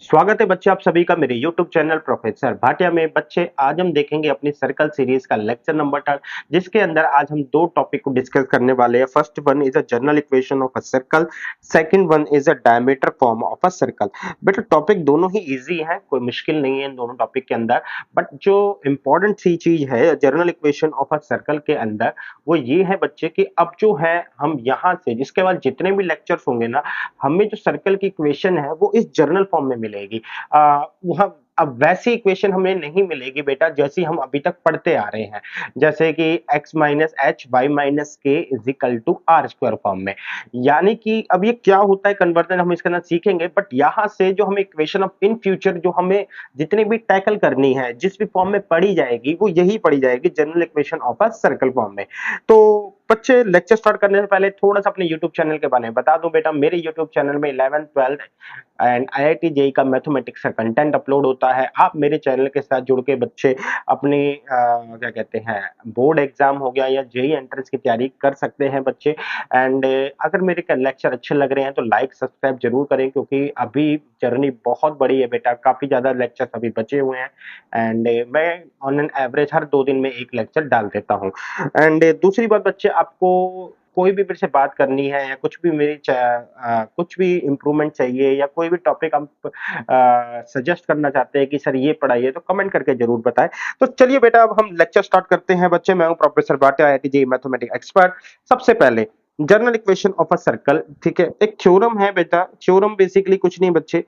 स्वागत है बच्चे आप सभी का मेरे YouTube चैनल प्रोफेसर भाटिया में। बच्चे आज हम देखेंगे अपनी सर्कल सीरीज का लेक्चर नंबर 10, जिसके अंदर आज हम दो टॉपिक को डिस्कस करने वाले हैं। First one is a general equation of a circle, second one is a diameter form of a circle. बेटा टॉपिक दोनों ही इजी है, कोई मुश्किल नहीं है इन दोनों टॉपिक के अंदर। बट जो इंपॉर्टेंट सी चीज है general equation of a circle के अंदर, वो ये है बच्चे कि अब जो है हम यहाँ से जिसके बाद जितने भी लेक्चर्स होंगे ना, हमें जो सर्कल की इक्वेशन है वो इस जर्नल फॉर्म में मिलेगी। वहां अब वैसी इक्वेशन हमें नहीं मिलेगी बेटा जैसी हम अभी तक पढ़ते आ रहे हैं, जैसे कि x minus h y minus k is equal to r square form में। यानी कि अब ये क्या होता है कन्वर्जन हम इसके अंदर सीखेंगे, बट यहाँ से जो हमें इक्वेशन ऑफ इन फ्यूचर जो हमें जितनी भी टैकल करनी है जिस भी फॉर्म में पढ़ी जाएगी वो यही पढ़ी जाएगी general equation of a circle form में। तो बच्चे लेक्चर स्टार्ट करने से पहले थोड़ा सा अपने यूट्यूब चैनल के बारे में बता दूं बेटा। मेरे यूट्यूब चैनल में 11th 12th and IIT JEE का मैथमेटिक्स का कंटेंट अपलोड होता है। आप मेरे चैनल के साथ जुड़ के बच्चे अपनी क्या कहते हैं बोर्ड एग्जाम हो गया या जेई एंट्रेंस की तैयारी कर सकते हैं बच्चे। एंड अगर मेरे लेक्चर अच्छे लग रहे हैं तो लाइक सब्सक्राइब जरूर करें, क्योंकि अभी जर्नी बहुत बड़ी है बेटा, काफी ज्यादा लेक्चर अभी बचे हुए हैं। एंड मैं ऑन एन एवरेज हर 2 दिन में एक लेक्चर डाल देता हूँ। एंड दूसरी बात बच्चे, आपको कोई भी मेरे से बात करनी है या कुछ भी कुछ भी इम्प्रूवमेंट चाहिए या कोई भी टॉपिक आप सजेस्ट करना चाहते हैं कि सर ये पढ़ाइए, तो कमेंट करके जरूर बताएं। तो चलिए बेटा अब हम लेक्चर स्टार्ट करते हैं बच्चे। मैं हूं professor Bhatia, IIT JEE mathematics expert. सबसे पहले general equation of a circle, ठीक है, एक थ्योरम है बेटा। थ्योरम बेसिकली कुछ नहीं बच्चे,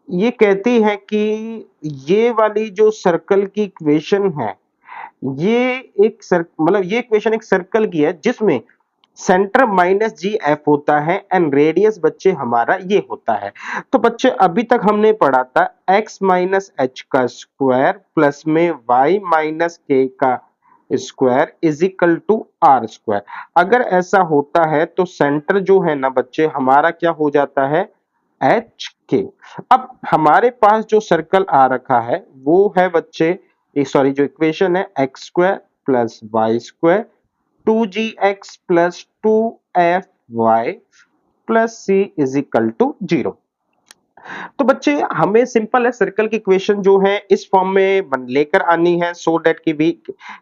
ये कहती है कि ये वाली जो सर्कल की इक्वेशन है, ये एक सर मतलब ये इक्वेशन एक सर्कल की है जिसमें सेंटर माइनस जी एफ होता है एंड रेडियस बच्चे हमारा ये होता है। तो बच्चे अभी तक हमने पढ़ा था x माइनस एच का स्क्वायर प्लस में y माइनस के का square is equal to r square. अगर ऐसा होता है तो सेंटर जो है ना बच्चे हमारा क्या हो जाता है, एच के। अब हमारे पास जो सर्कल आ रखा है वो है बच्चे, सॉरी जो इक्वेशन है x square plus y square 2gx plus 2fy plus c is equal to 0। तो बच्चे हमें सिंपल है सर्कल की इक्वेशन जो है इस फॉर्म में लेकर आनी है, सो दैट की भी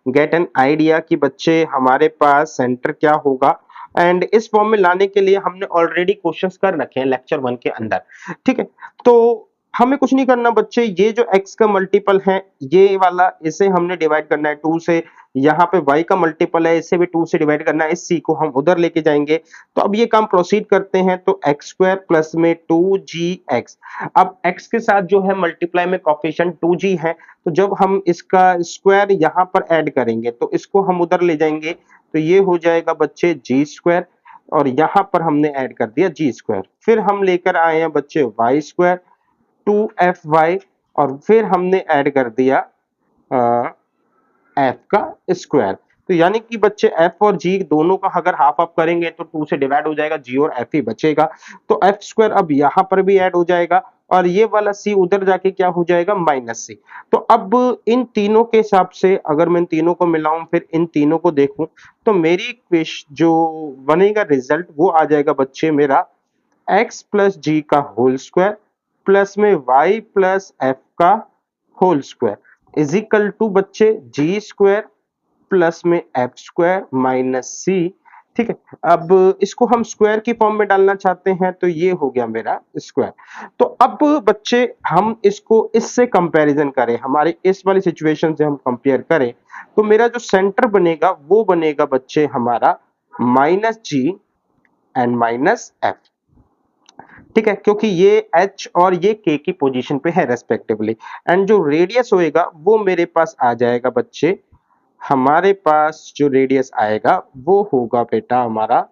गेट एन आइडिया कि बच्चे हमारे पास सेंटर क्या होगा। एंड इस फॉर्म में लाने के लिए हमने ऑलरेडी क्वेश्चंस कर रखे हैं लेक्चर 1 के अंदर, ठीक है। तो हमें कुछ नहीं करना बच्चे, ये जो x का मल्टीपल है ये वाला, इसे हमने डिवाइड करना है 2 से। यहाँ पे y का मल्टीपल है, इसे भी 2 से डिवाइड करना है, इस c को हम उधर लेके जाएंगे। तो अब ये काम प्रोसीड करते हैं, तो एक्स स्क्वायर प्लस में 2gx। अब x के साथ जो है मल्टीप्लाई में कोफिशिएंट 2g है, तो जब हम इसका स्क्वायर यहाँ पर ऐड करेंगे तो इसको हम उधर ले जाएंगे, तो ये हो जाएगा बच्चे जी स्क्वायर, और यहाँ पर हमने ऐड कर दिया जी स्क्वायर। फिर हम लेकर आए हैं बच्चे वाई स्क्वायर 2fy, और फिर हमने ऐड कर दिया एफ का स्क्वायर। तो यानी कि बच्चे एफ और जी दोनों का अगर हाफ हाफ करेंगे तो 2 से डिवाइड हो जाएगा, जी और एफ ही बचेगा। तो एफ स्क्वायर अब यहाँ पर भी ऐड हो जाएगा, और ये वाला सी उधर जाके क्या हो जाएगा, माइनस सी। तो अब इन तीनों के हिसाब से अगर मैं इन तीनों को मिलाऊं फिर इन तीनों को देखूं, तो मेरी इक्वेशन जो बनेगा रिजल्ट वो आ जाएगा बच्चे मेरा x प्लस जी का होल स्क्वायर प्लस में y प्लस एफ का whole square is equal to बच्चे जी स्क्वायर प्लस में एफ स्क्वायर माइनस सी, ठीक है। अब इसको हम स्क्वायर की फॉर्म में डालना चाहते हैं, तो ये हो गया मेरा स्क्वायर। तो अब बच्चे हम इसको इससे कंपैरिजन करें, हमारे इस वाली सिचुएशन से हम कंपेयर करें, तो मेरा जो सेंटर बनेगा वो बनेगा बच्चे हमारा minus g and minus f, ठीक है, क्योंकि ये एच और ये के की पोजीशन पे है रेस्पेक्टिवली। एंड जो रेडियस होएगा वो मेरे पास आ जाएगा बच्चे, हमारे पास जो रेडियस आएगा वो होगा बेटा हमारा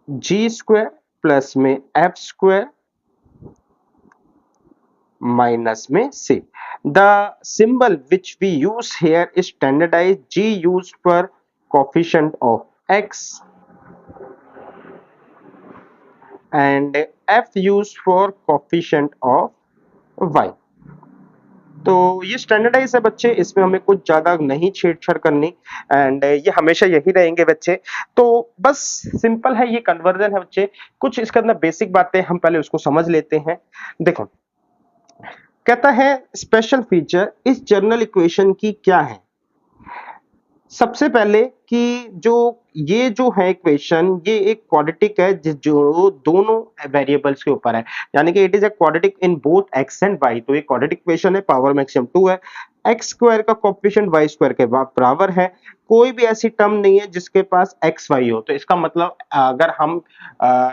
जी स्क्वायर प्लस में एफ स्क्वायर माइनस में c. The symbol which we use here is standardise, g use for coefficient of x and f used for coefficient of y. तो ये स्टैंडर्डाइज है बच्चे, इसमें हमें कुछ ज्यादा नहीं छेड़छाड़ करनी, एंड ये हमेशा यही रहेंगे बच्चे। तो बस सिंपल है, ये कन्वर्जन है बच्चे। कुछ इसके अंदर बेसिक बातें हम पहले उसको समझ लेते हैं। देखो, कहता है स्पेशल फीचर इस जनरल इक्वेशन की क्या है। सबसे पहले कि ये जो है इक्वेशन, ये एक क्वाड्रेटिक है जो दोनों वेरिएबल्स के ऊपर है, यानी कि it is a quadratic in both x and y. तो ये क्वाड्रेटिक इक्वेशन है, पावर मैक्सिमम 2 है, एक्स स्क्वायर का कोएफिशिएंट वाई स्क्वायर के बराबर है। कोई भी ऐसी टर्म नहीं है जिसके पास एक्स वाई हो। तो इसका मतलब अगर हम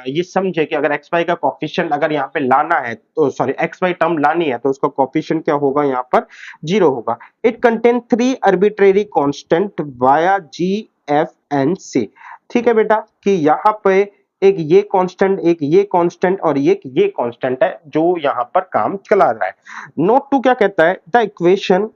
ये समझे कि अगर एक्स वाई का कोएफिशिएंट अगर यहाँ पे लाना है, तो सॉरी एक्स वाई टर्म लानी है, तो उसका कोएफिशिएंट क्या होगा, यहाँ पर 0 होगा। It contain 3 arbitrary constant via G, F and C। ठीक है बेटा, कि यहाँ पे एक ये कांस्टेंट, एक ये कांस्टेंट और ये कांस्टेंट है जो यहाँ पर काम चला रहा है। नोट 2 क्या कहता है, द इक्वेशन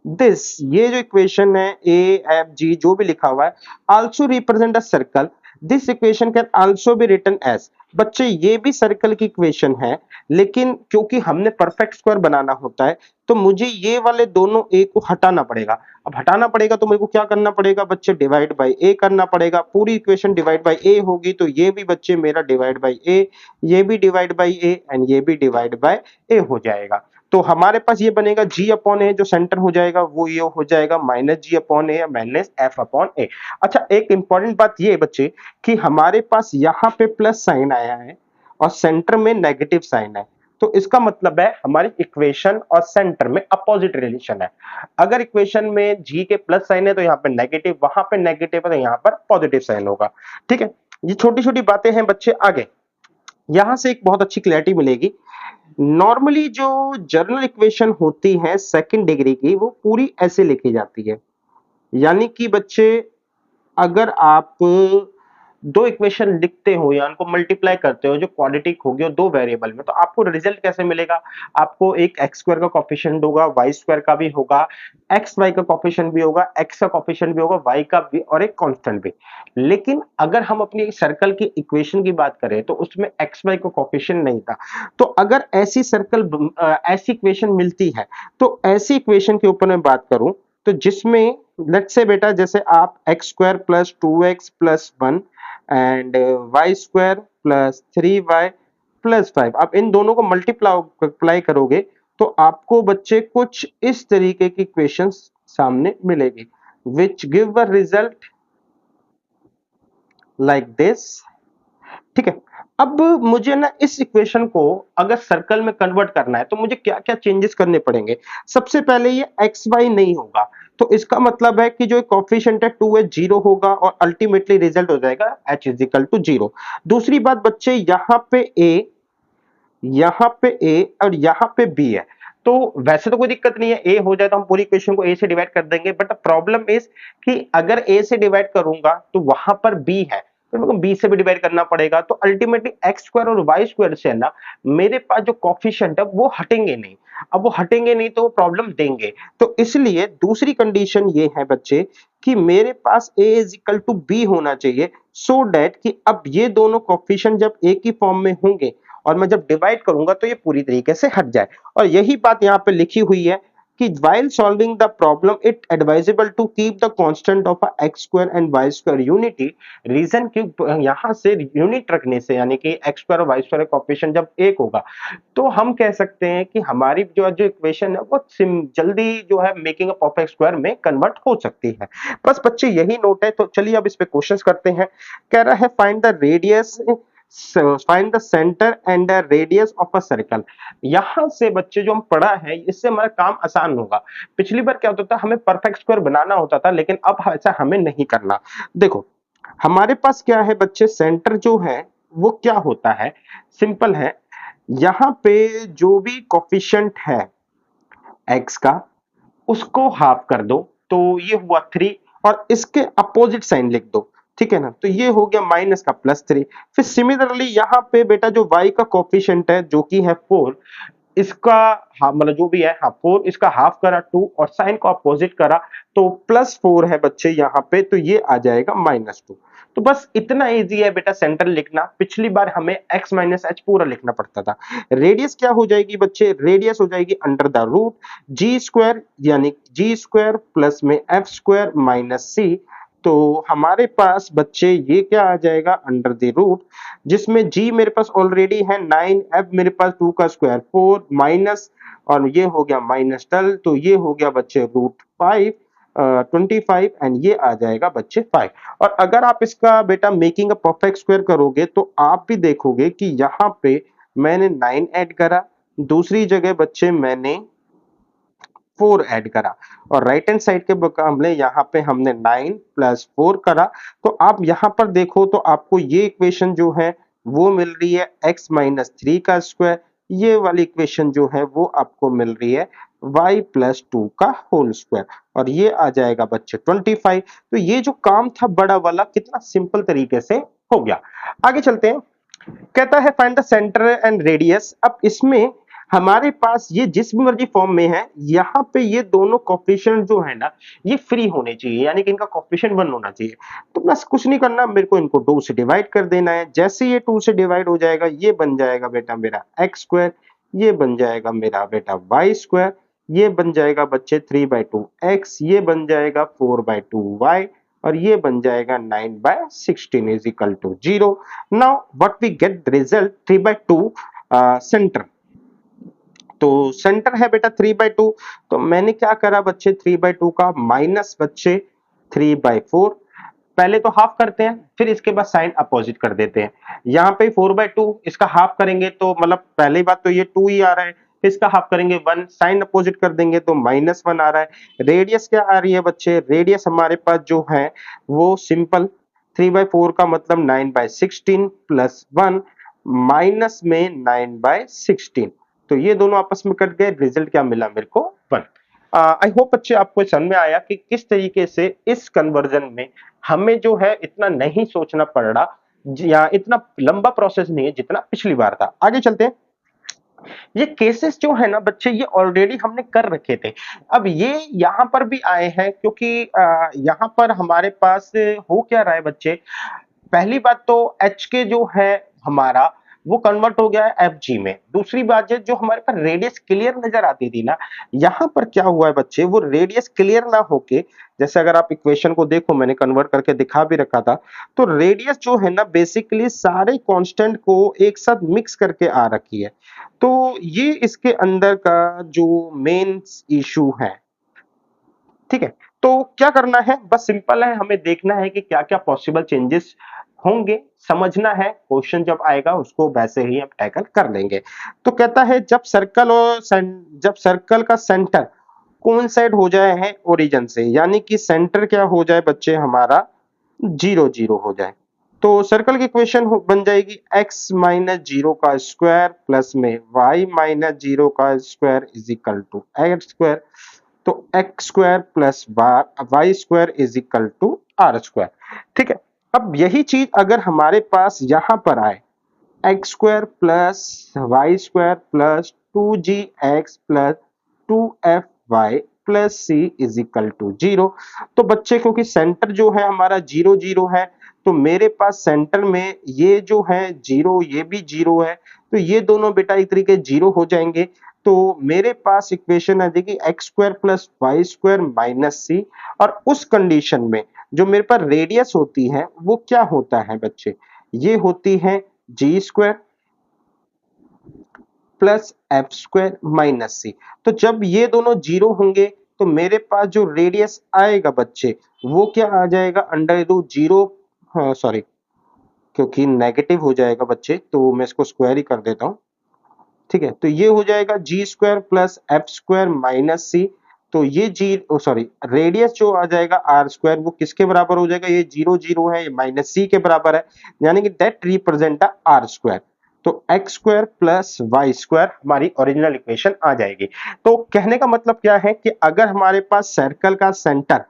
दिस, ये जो इक्वेशन है ए एफ जी जो भी लिखा हुआ है, also represent a circle. This equation can also be written as. बच्चे ये भी सर्कल की इक्वेशन है, लेकिन क्योंकि हमने परफेक्ट स्क्वायर बनाना होता है, तो मुझे ये वाले दोनों ए को हटाना पड़ेगा। अब हटाना पड़ेगा तो मेरे को क्या करना पड़ेगा बच्चे, डिवाइड बाय ए करना पड़ेगा। पूरी इक्वेशन डिवाइड बाय ए होगी, तो ये भी बच्चे मेरा डिवाइड बाय ए, ये भी डिवाइड बाय ए एंड ये भी डिवाइड बाय ए हो जाएगा। तो हमारे पास ये बनेगा जी अपॉन ए, जो सेंटर हो जाएगा वो ये हो जाएगा माइनस जी अपॉन ए माइनस एफ अपॉन ए। अच्छा, एक इंपॉर्टेंट बात ये बच्चे कि हमारे पास यहाँ पे प्लस साइन आया है और सेंटर में नेगेटिव साइन है, तो इसका मतलब है हमारी इक्वेशन और सेंटर में अपोजिट रिलेशन है। अगर इक्वेशन में जी के प्लस साइन है तो यहाँ पे नेगेटिव, वहां पे नेगेटिव है तो यहाँ पर पॉजिटिव साइन होगा। ठीक है, ये छोटी छोटी बातें हैं बच्चे। आगे यहां से एक बहुत अच्छी क्लैरिटी मिलेगी। नॉर्मली जो जनरल इक्वेशन होती है सेकंड डिग्री की, वो पूरी ऐसे लिखी जाती है, यानी कि बच्चे अगर आप दो इक्वेशन लिखते हो या उनको मल्टीप्लाई करते हो जो क्वाड्रेटिक होगी और दो वेरिएबल में, तो आपको रिजल्ट कैसे मिलेगा, आपको एक एक्स स्क्वायर का कोएफिशिएंट होगा, वाई स्क्वायर का भी होगा, एक्स वाई का कोएफिशिएंट भी होगा, एक्स का कोएफिशिएंट भी होगा, वाई का भी, और एक कांस्टेंट भी। लेकिन अगर हम अपनी सर्कल की इक्वेशन की बात करें तो उसमें एक्स वाई का कोएफिशिएंट नहीं था। तो अगर ऐसी सर्कल ऐसी इक्वेशन मिलती है, तो ऐसी इक्वेशन के ऊपर मैं बात करूं तो जिसमें लेट्स से बेटा, जैसे आप x square plus 2x plus 1 and y square plus 3y plus 5, आप इन दोनों को मल्टीप्लाई करोगे तो आपको बच्चे कुछ इस तरीके की इक्वेशंस सामने मिलेगी, which give a result like this. ठीक है, अब मुझे ना इस इक्वेशन को अगर सर्कल में कन्वर्ट करना है तो मुझे क्या क्या चेंजेस करने पड़ेंगे। सबसे पहले ये एक्स वाई नहीं होगा, तो इसका मतलब है कि जो कोएफिशिएंट है 2h 0 होगा और अल्टीमेटली रिजल्ट हो जाएगा h इज इक्वल टू 0। दूसरी बात बच्चे, यहाँ पे a और यहाँ पे b है, तो वैसे तो कोई दिक्कत नहीं है, a हो जाए तो हम पूरी इक्वेशन को a से डिवाइड कर देंगे, बट प्रॉब्लम इज कि अगर a से डिवाइड करूंगा तो वहां पर b है, तो मेरे को b से भी डिवाइड करना पड़ेगा। तो अल्टीमेटली एक्स स्क्वायर और वाई स्क्वायर से है ना, मेरे पास जो कोएफिशिएंट है वो हटेंगे नहीं। अब वो हटेंगे नहीं तो वो प्रॉब्लम देंगे, तो इसलिए दूसरी कंडीशन ये है बच्चे कि मेरे पास a is equal to b होना चाहिए, सो दैट कि अब ये दोनों कोएफिशिएंट जब एक ही फॉर्म में होंगे और मैं जब डिवाइड करूंगा तो ये पूरी तरीके से हट जाए। और यही बात यहाँ पे लिखी हुई है कि while solving the problem it advisable to keep the constant of a x square and y square unity। Reason कि यहाँ से यूनिट रखने से, यानी कि x स्क्वायर और y स्क्वायर का कोएफिशिएंट जब एक होगा, तो हम कह सकते हैं कि हमारी जो जो इक्वेशन है वो जल्दी जो है मेकिंग अ परफेक्ट स्क्वायर में कन्वर्ट हो सकती है। बस बच्चे यही नोट है। तो चलिए अब इस पे क्वेश्चंस करते हैं। कह रहा है find the radius, find the centre and the radius of a circle. यहां से बच्चे जो हम पढ़ा है इससे हमारा काम आसान होगा। पिछली बार क्या होता था, हमें परफेक्ट स्क्वायर बनाना होता था, लेकिन अब ऐसा हमें नहीं करना। देखो हमारे पास क्या है बच्चे, सेंटर जो है वो क्या होता है, सिंपल है, यहाँ पे जो भी कोफिशिएंट है x का उसको हाफ कर दो, तो ये हुआ 3, और इसके अपोजिट साइन लिख दो। ठीक है ना, तो ये हो गया माइनस का प्लस 3। फिर सिमिलरली यहाँ पे बेटा जो y का कोफिशिएंट है जो कि है 4, इसका हाफ मतलब जो भी है, हाँ 4 इसका हाफ करा 2 और साइन को अपोजिट करा तो +4 है बच्चे यहाँ पे, तो ये आ जाएगा -2। तो बस इतना इजी है बेटा सेंटर लिखना। पिछली बार हमें x - h पूरा लिखना पड़ता था। रेडियस क्या हो जाएगी बच्चे, रेडियस हो जाएगी under the root g square, यानी जी स्क्वायर प्लस में एफ स्क्वायर माइनस सी। तो हमारे पास बच्चे ये क्या आ जाएगा अंडर द रूट, जिसमें g मेरे पास ऑलरेडी है 9, f मेरे पास 2 का स्क्वायर 4 माइनस और ये हो गया -12, तो ये हो गया बच्चे √5 25 एंड ये आ जाएगा बच्चे 5। और अगर आप इसका बेटा मेकिंग अ परफेक्ट स्क्वायर करोगे तो आप भी देखोगे कि यहाँ पे मैंने 9 ऐड करा, दूसरी जगह बच्चे मैंने 4 ऐड करा और राइट हैंड साइड के मुकाबले यहाँ पे हमने 9 प्लस 4 करा। तो आप यहाँ पर देखो तो आपको ये इक्वेशन जो है वो मिल रही है x माइनस 3 का स्क्वायर, ये वाली इक्वेशन जो है वो आपको मिल रही है y प्लस 2 का होल स्क्वायर और ये आ जाएगा बच्चे 25। तो ये जो काम था बड़ा वाला कितना सिंपल तरीके से हो गया। आगे चलते हैं, कहता है find the centre and radius. अब इसमें हमारे पास ये जिस भी मर्जी फॉर्म में है, यहाँ पे ये दोनों कोफिशिएंट जो है ना ये फ्री होने चाहिए, यानी कि इनका कोफिशिएंट 1 होना चाहिए। तो बस कुछ नहीं करना, मेरे को इनको 2 से डिवाइड कर देना है। जैसे ये 2 से डिवाइड हो जाएगा ये बन जाएगा बेटा मेरा एक्स स्क्वायर, ये बन जाएगा मेरा बेटा वाई स्क्वायर, ये बन जाएगा बच्चे 3/2 एक्स, ये बन जाएगा 4/2 वाई और ये बन जाएगा 9/16 is equal to 0। Now what we get the result 3/2 centre. तो सेंटर है बेटा 3/2, तो मैंने क्या करा बच्चे 3/2 का माइनस बच्चे 3/4, पहले तो हाफ करते हैं फिर इसके बाद साइन अपोजिट कर देते हैं। यहाँ पे 4/2 इसका हाफ करेंगे तो मतलब पहली बात तो ये 2 ही आ रहा है, फिर इसका हाफ करेंगे 1, साइन अपोजिट कर देंगे तो -1 आ रहा है। रेडियस क्या आ रही है बच्चे, रेडियस हमारे पास जो है वो सिंपल 3/4 का मतलब 9/16 प्लस 1 माइनस में 9/16, तो ये दोनों आपस में कट गए, रिजल्ट क्या मिला मेरे को 1। आई होप बच्चे आपको समझ में आया कि किस तरीके से इस कन्वर्जन में हमें जो है इतना नहीं सोचना पड़ रहा या इतना लंबा प्रोसेस नहीं है जितना पिछली बार था। आगे चलते हैं, ये केसेस जो है ना बच्चे ये ऑलरेडी हमने कर रखे थे, अब ये यहाँ पर भी आए हैं क्योंकि यहाँ पर हमारे पास हो क्या रहा है बच्चे, पहली बात तो एच के जो है हमारा वो कन्वर्ट हो गया है एफ जी में। दूसरी बात है जो हमारे पास रेडियस क्लियर नजर आती थी ना, यहाँ पर क्या हुआ है बच्चे वो रेडियस क्लियर ना होके, जैसे अगर आप इक्वेशन को देखो मैंने कन्वर्ट करके दिखा भी रखा था, तो रेडियस जो है ना बेसिकली सारे कांस्टेंट को एक साथ मिक्स करके आ रखी है। तो ये इसके अंदर का जो मेन इशू है, ठीक है। तो क्या करना है, बस सिंपल है, हमें देखना है कि क्या क्या पॉसिबल चेंजेस होंगे, समझना है, क्वेश्चन जब आएगा उसको वैसे ही हम टैकल कर लेंगे। तो कहता है जब सर्कल का सेंटर कोइंसाइड हो जाए है ओरिजिन से, यानी कि सेंटर क्या हो जाए बच्चे हमारा 0 0 हो जाए, तो सर्कल की इक्वेशन बन जाएगी x माइनस 0 का स्क्वायर प्लस में y माइनस 0 का square is equal to x square. तो x square plus y square is equal to r square, ठीक है। अब यही चीज अगर हमारे पास यहां पर आए x square plus y square plus 2gx plus 2fy plus c is equal to 0, तो बच्चे क्योंकि सेंटर जो है हमारा 0 0 है, तो मेरे पास सेंटर में ये जो है 0 ये भी 0 है, तो ये दोनों बेटा एक तरीके 0 हो जाएंगे। तो मेरे पास इक्वेशन आ जाएगी x square plus y square minus c, और उस कंडीशन में जो मेरे पास रेडियस होती है वो क्या होता है बच्चे, ये होती है g square plus F square minus सी। तो जब ये दोनों 0 होंगे तो मेरे पास जो रेडियस आएगा बच्चे वो क्या आ जाएगा अंडर रूट 0, सॉरी क्योंकि नेगेटिव हो जाएगा बच्चे तो मैं इसको स्क्वायर ही कर देता हूं, ठीक है। तो ये हो जाएगा g square plus F square minus सी, तो ये सॉरी रेडियस जो आ जाएगा आर स्क्वायर वो किसके बराबर हो जाएगा, ये 0 0 है, ये माइनस सी के बराबर है, यानी कि दैट रिप्रेजेंट आर स्क्वायर। तो x square plus y square हमारी ओरिजिनल इक्वेशन आ जाएगी। तो कहने का मतलब क्या है कि अगर हमारे पास सर्कल का सेंटर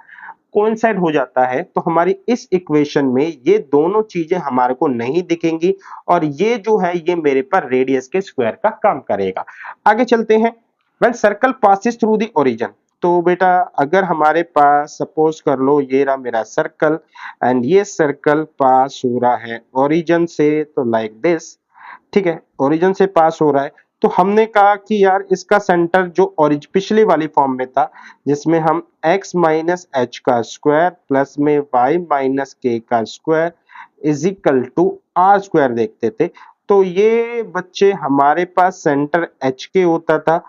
कोइंसाइड हो जाता है तो हमारी इस इक्वेशन में ये दोनों चीजें हमारे को नहीं दिखेंगी और ये जो है ये मेरे पर रेडियस के स्क्वायर का काम करेगा। आगे चलते हैं। When circle passes through the origin, तो बेटा अगर हमारे पास सपोज कर लो ये रहा मेरा सर्कल एंड ये सर्कल पास हो रहा है ओरिजिन से, तो लाइक दिस, ठीक है, ओरिजिन से पास हो रहा है। तो हमने कहा कि यार इसका सेंटर जो पिछली वाली फॉर्म में था जिसमें हम x माइनस एच का स्क्वायर प्लस में y माइनस के का square is equal to r square देखते थे, तो ये बच्चे हमारे पास सेंटर एच के होता था।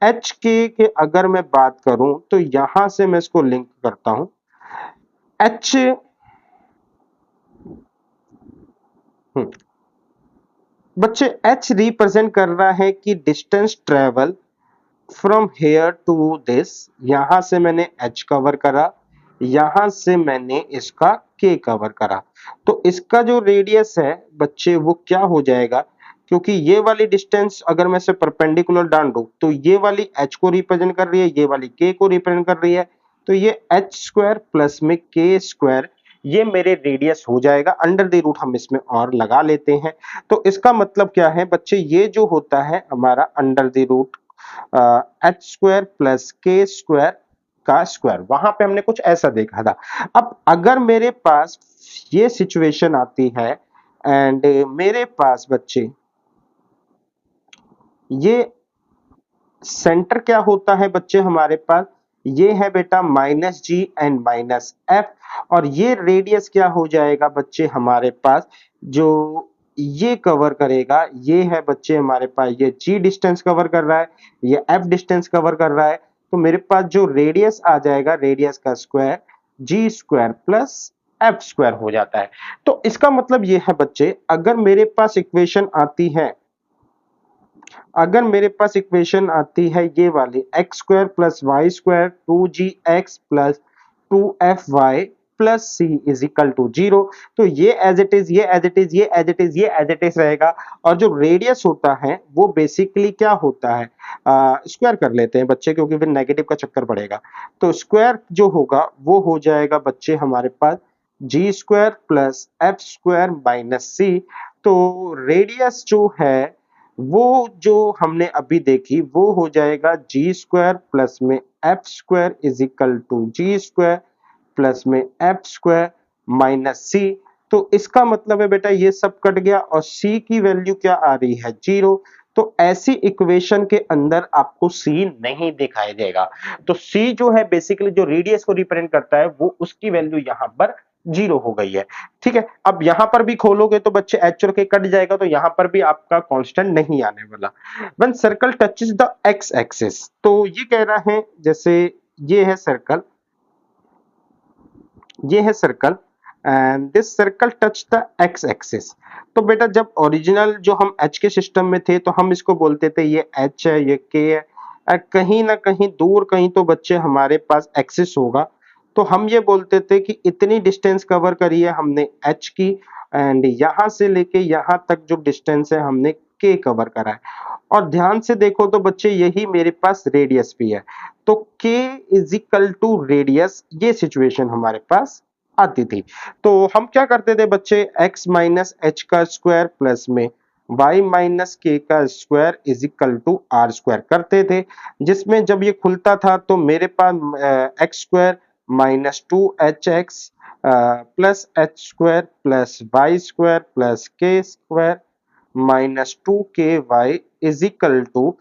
एच के अगर मैं बात करूं तो यहां से मैं इसको लिंक करता हूं। एच बच्चे एच रिप्रेजेंट कर रहा है कि distance travel from here to this, यहां से मैंने h कवर करा, यहां से मैंने इसका k कवर करा, तो इसका जो रेडियस है बच्चे वो क्या हो जाएगा, क्योंकि ये वाली डिस्टेंस अगर मैं इसे परपेंडिकुलर डाल दूं तो ये वाली h को रिप्रेजेंट कर रही है, ये वाली k को रिप्रेजेंट कर रही है, तो ये h स्क्वायर प्लस में k स्क्वायर ये मेरे रेडियस हो जाएगा। अंडर द रूट हम इसमें और लगा लेते हैं, तो इसका मतलब क्या है बच्चे, ये जो होता है हमारा under the root h square plus k square का स्क्वायर, वहां पे हमने कुछ ऐसा देखा था। अब अगर मेरे पास ये सिचुएशन आती है एंड मेरे पास बच्चे ये सेंटर क्या होता है बच्चे हमारे पास, ये है बेटा minus g and minus f, और ये रेडियस क्या हो जाएगा बच्चे हमारे पास, जो ये कवर करेगा ये है बच्चे हमारे पास, ये जी डिस्टेंस कवर कर रहा है, ये एफ डिस्टेंस कवर कर रहा है, तो मेरे पास जो रेडियस आ जाएगा रेडियस का स्क्वायर जी स्क्वायर प्लस एफ स्क्वायर हो जाता है। तो इसका मतलब ये है बच्चे, अगर मेरे पास इक्वेशन आती है, अगर मेरे पास इक्वेशन आती है ये वाली x square plus y square two g x plus two f y plus c is equal to zero, तो ये एज इट इज, ये एज इट इज, ये एज इट इज, ये एज इट इज रहेगा। और जो रेडियस होता है वो बेसिकली क्या होता है, स्क्वायर कर लेते हैं बच्चे क्योंकि फिर नेगेटिव का चक्कर पड़ेगा, तो स्क्वायर जो होगा वो हो जाएगा बच्चे हमारे पास g square plus F square minus सी। तो रेडियस जो है वो जो हमने अभी देखी वो हो जाएगा जी स्क्वायर प्लस में f square is equal to g square plus में एफ स्क्वायर माइनस सी। तो इसका मतलब है बेटा ये सब कट गया और c की वैल्यू क्या आ रही है, जीरो। तो ऐसी इक्वेशन के अंदर आपको c नहीं दिखाई देगा, तो c जो है बेसिकली जो रेडियस को रिप्रेजेंट करता है वो उसकी वैल्यू यहां पर जीरो हो गई है। ठीक है, अब यहां पर भी खोलोगे तो बच्चे एच और के कट जाएगा, तो यहां पर भी आपका कांस्टेंट नहीं आने वाला। When circle touches the x axis, तो ये कह रहा है जैसे ये है सर्कल, ये है circle and this circle touch the x axis, तो बेटा जब ओरिजिनल जो हम एच के सिस्टम में थे तो हम इसको बोलते थे ये एच है ये के है, कहीं ना कहीं दूर कहीं तो बच्चे हमारे पास एक्सिस होगा, तो हम ये बोलते थे कि इतनी डिस्टेंस कवर करी है हमने एच की एंड यहां से लेके यहां तक जो डिस्टेंस है हमने के कवर करा है। और ध्यान से देखो तो बच्चे यही मेरे पास रेडियस भी है, तो k is equal to radius, ये सिचुएशन हमारे पास आती थी। तो हम क्या करते थे बच्चे, x माइनस एच का स्क्वायर प्लस में y माइनस के का square is equal to r square करते थे, जिसमें जब ये खुलता था तो मेरे पास x square minus two h x plus h square plus y square plus k square minus two k y is equal to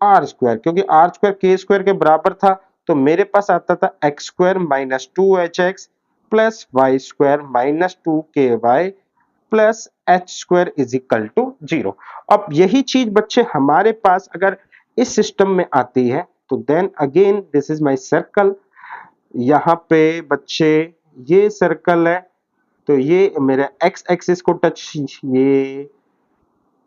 r square, क्योंकि आर स्क्वायर के स्क्वायर के बराबर था, तो मेरे पास आता था x square minus two h x plus y square minus two k y plus h square is equal to zero. अब यही चीज बच्चे हमारे पास अगर इस सिस्टम में आती है तो then again this is my circle, यहाँ पे बच्चे ये सर्कल है, तो ये मेरा एक्स एक्सिस को टच, ये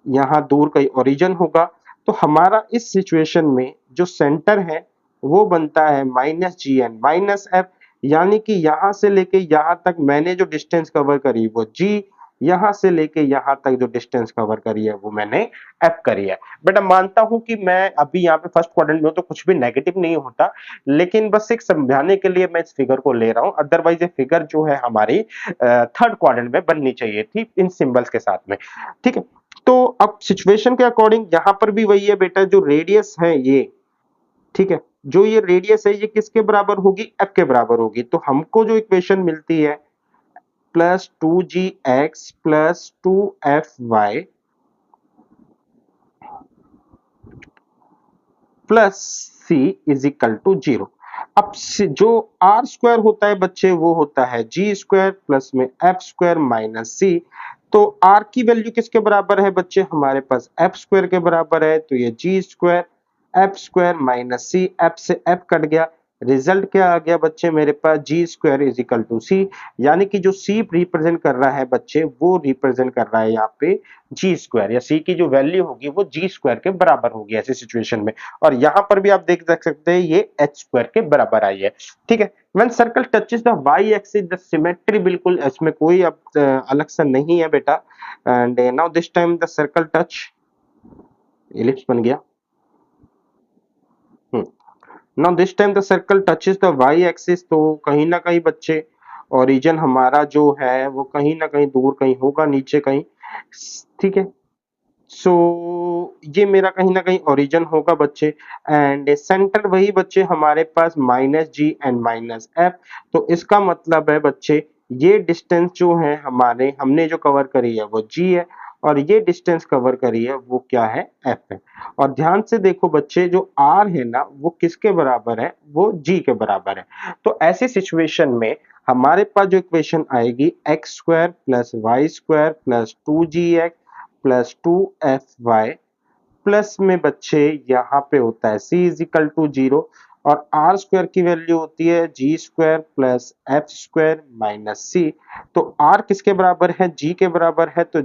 यहाँ दूर कहीं ओरिजिन होगा, तो हमारा इस सिचुएशन में जो सेंटर है वो बनता है minus G N minus F, यानी कि यहाँ से लेके यहाँ तक मैंने जो डिस्टेंस कवर करी वो जी यहां से लेके यहां तक जो डिस्टेंस कवर करी है वो मैंने एफ करी है। बेटा मानता हूं कि मैं अभी यहाँ पे फर्स्ट क्वाड्रेंट में हूं तो कुछ भी नेगेटिव नहीं होता, लेकिन बस एक समझाने के लिए मैं इस फिगर को ले रहा हूं, अदरवाइज ये फिगर जो है हमारी थर्ड क्वाड्रेंट में बननी चाहिए थी इन सिंबल्स के साथ में। ठीक है, तो अब सिचुएशन के अकॉर्डिंग यहां पर भी वही है बेटा, जो रेडियस है ये, ठीक है, जो ये रेडियस है ये किसके बराबर होगी, एफ के बराबर होगी। तो हमको जो इक्वेशन मिलती है plus 2gx plus 2fy plus c is equal to 0। अब जो आर स्क्वायर होता है बच्चे वो होता है जी स्क्वायर प्लस में एफ स्क्वायर माइनस सी। तो आर की वैल्यू किसके बराबर है बच्चे, हमारे पास एफ स्क्वायर के बराबर है, तो ये जी स्क्वायर एफ स्क्वायर माइनस सी, एफ से एफ कट गया, रिजल्ट क्या आ गया बच्चे मेरे पास, g square is equal to सी। यानी कि जो सी रिप्रेजेंट कर रहा है बच्चे वो रिप्रेजेंट कर रहा है यहाँ पे जी स्क्वायर, या सी की जो वैल्यू होगी वो जी स्क्वायर के बराबर होगी ऐसी सिचुएशन में। और यहां पर भी आप देख सकते हैं ये एच स्क्वायर के बराबर आई है। ठीक है, when circle touches the y axis the symmetry, बिल्कुल इसमें कोई अब अलग सा नहीं है बेटा। And now this time the circle touch, ellipse बन गया। Now this time the circle touches the y axis, तो कहीं ना कहीं बच्चे ओरिजिन हमारा जो है वो कहीं ना कहीं दूर कहीं होगा, नीचे कहीं। ठीक है, सो ये मेरा कहीं ना कहीं ओरिजिन होगा बच्चे, एंड सेंटर वही बच्चे हमारे पास minus g and minus f. तो इसका मतलब है बच्चे ये डिस्टेंस जो है हमारे हमने जो कवर करी है वो जी है, और ये डिस्टेंस कवर करी है वो क्या है, एफ है। और ध्यान से देखो बच्चे जो आर है ना वो किसके बराबर है, वो जी के बराबर है। तो ऐसी सिचुएशन में हमारे पास जो इक्वेशन आएगी x square plus y square plus 2gx plus 2fy plus में बच्चे यहाँ पे होता है c इज इक्वल टू 0, और आर स्क्वायर की वैल्यू होती है g square plus F square minus सी। तो आर किसके बराबर है, जी के बराबर है, तो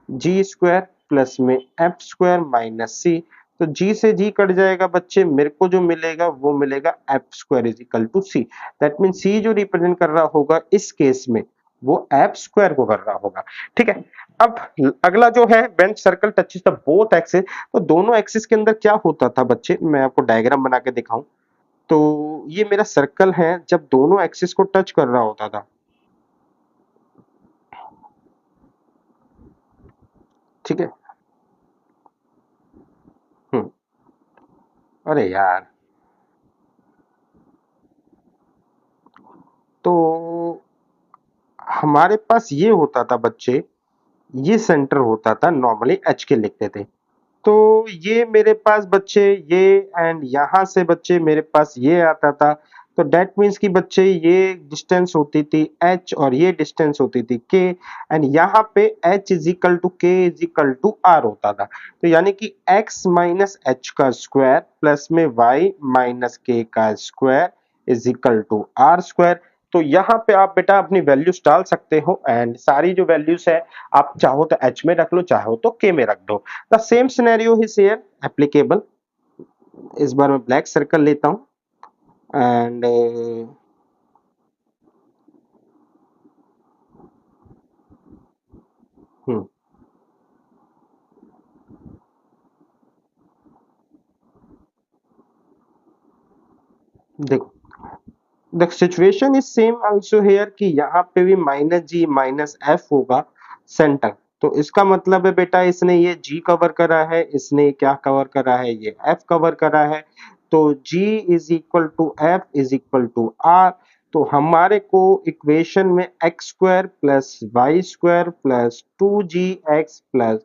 जी स्क्वायर प्लस में एफ स्क्वायर माइनस सी। तो जी से जी कट जाएगा बच्चे, मेरे को जो मिलेगा वो मिलेगा f square is equal to c. That mean c जो रिप्रेजेंट कर रहा होगा इस केस में वो एफ स्क्वायर को कर रहा होगा। ठीक है, अब अगला जो है when circle touches the both axis, तो दोनों एक्सिस के अंदर क्या होता था बच्चे, मैं आपको डायग्राम बना के दिखाऊं। तो ये मेरा सर्कल है जब दोनों एक्सिस को टच कर रहा होता था। ठीक है, हम्म, अरे यार, तो हमारे पास ये होता था बच्चे, ये सेंटर होता था, नॉर्मली एच के लिखते थे। तो ये मेरे पास बच्चे ये, एंड यहां से बच्चे मेरे पास ये आता था। तो डेट मीन्स कि बच्चे ये डिस्टेंस होती थी h और ये डिस्टेंस होती थी k, एंड यहाँ पे h is equal to k is equal to r होता था। तो यानी कि x माइनस एच का स्क्वायर प्लस में y माइनस k का square is equal to r square. तो यहाँ पे आप बेटा अपनी वैल्यूज डाल सकते हो, एंड सारी जो वैल्यूज है आप चाहो तो h में रख लो, चाहो तो k में रख दो। The same scenario is here applicable. इस बार मैं ब्लैक सर्कल लेता हूं, एंड देखो the situation is same also here कि यहाँ पे भी माइनस जी माइनस एफ होगा सेंटर। तो इसका मतलब है बेटा इसने ये जी कवर करा है, इसने क्या कवर करा है, ये एफ कवर करा है। तो g is equal to f is equal to r. तो हमारे को इक्वेशन में x square plus y square plus 2gx plus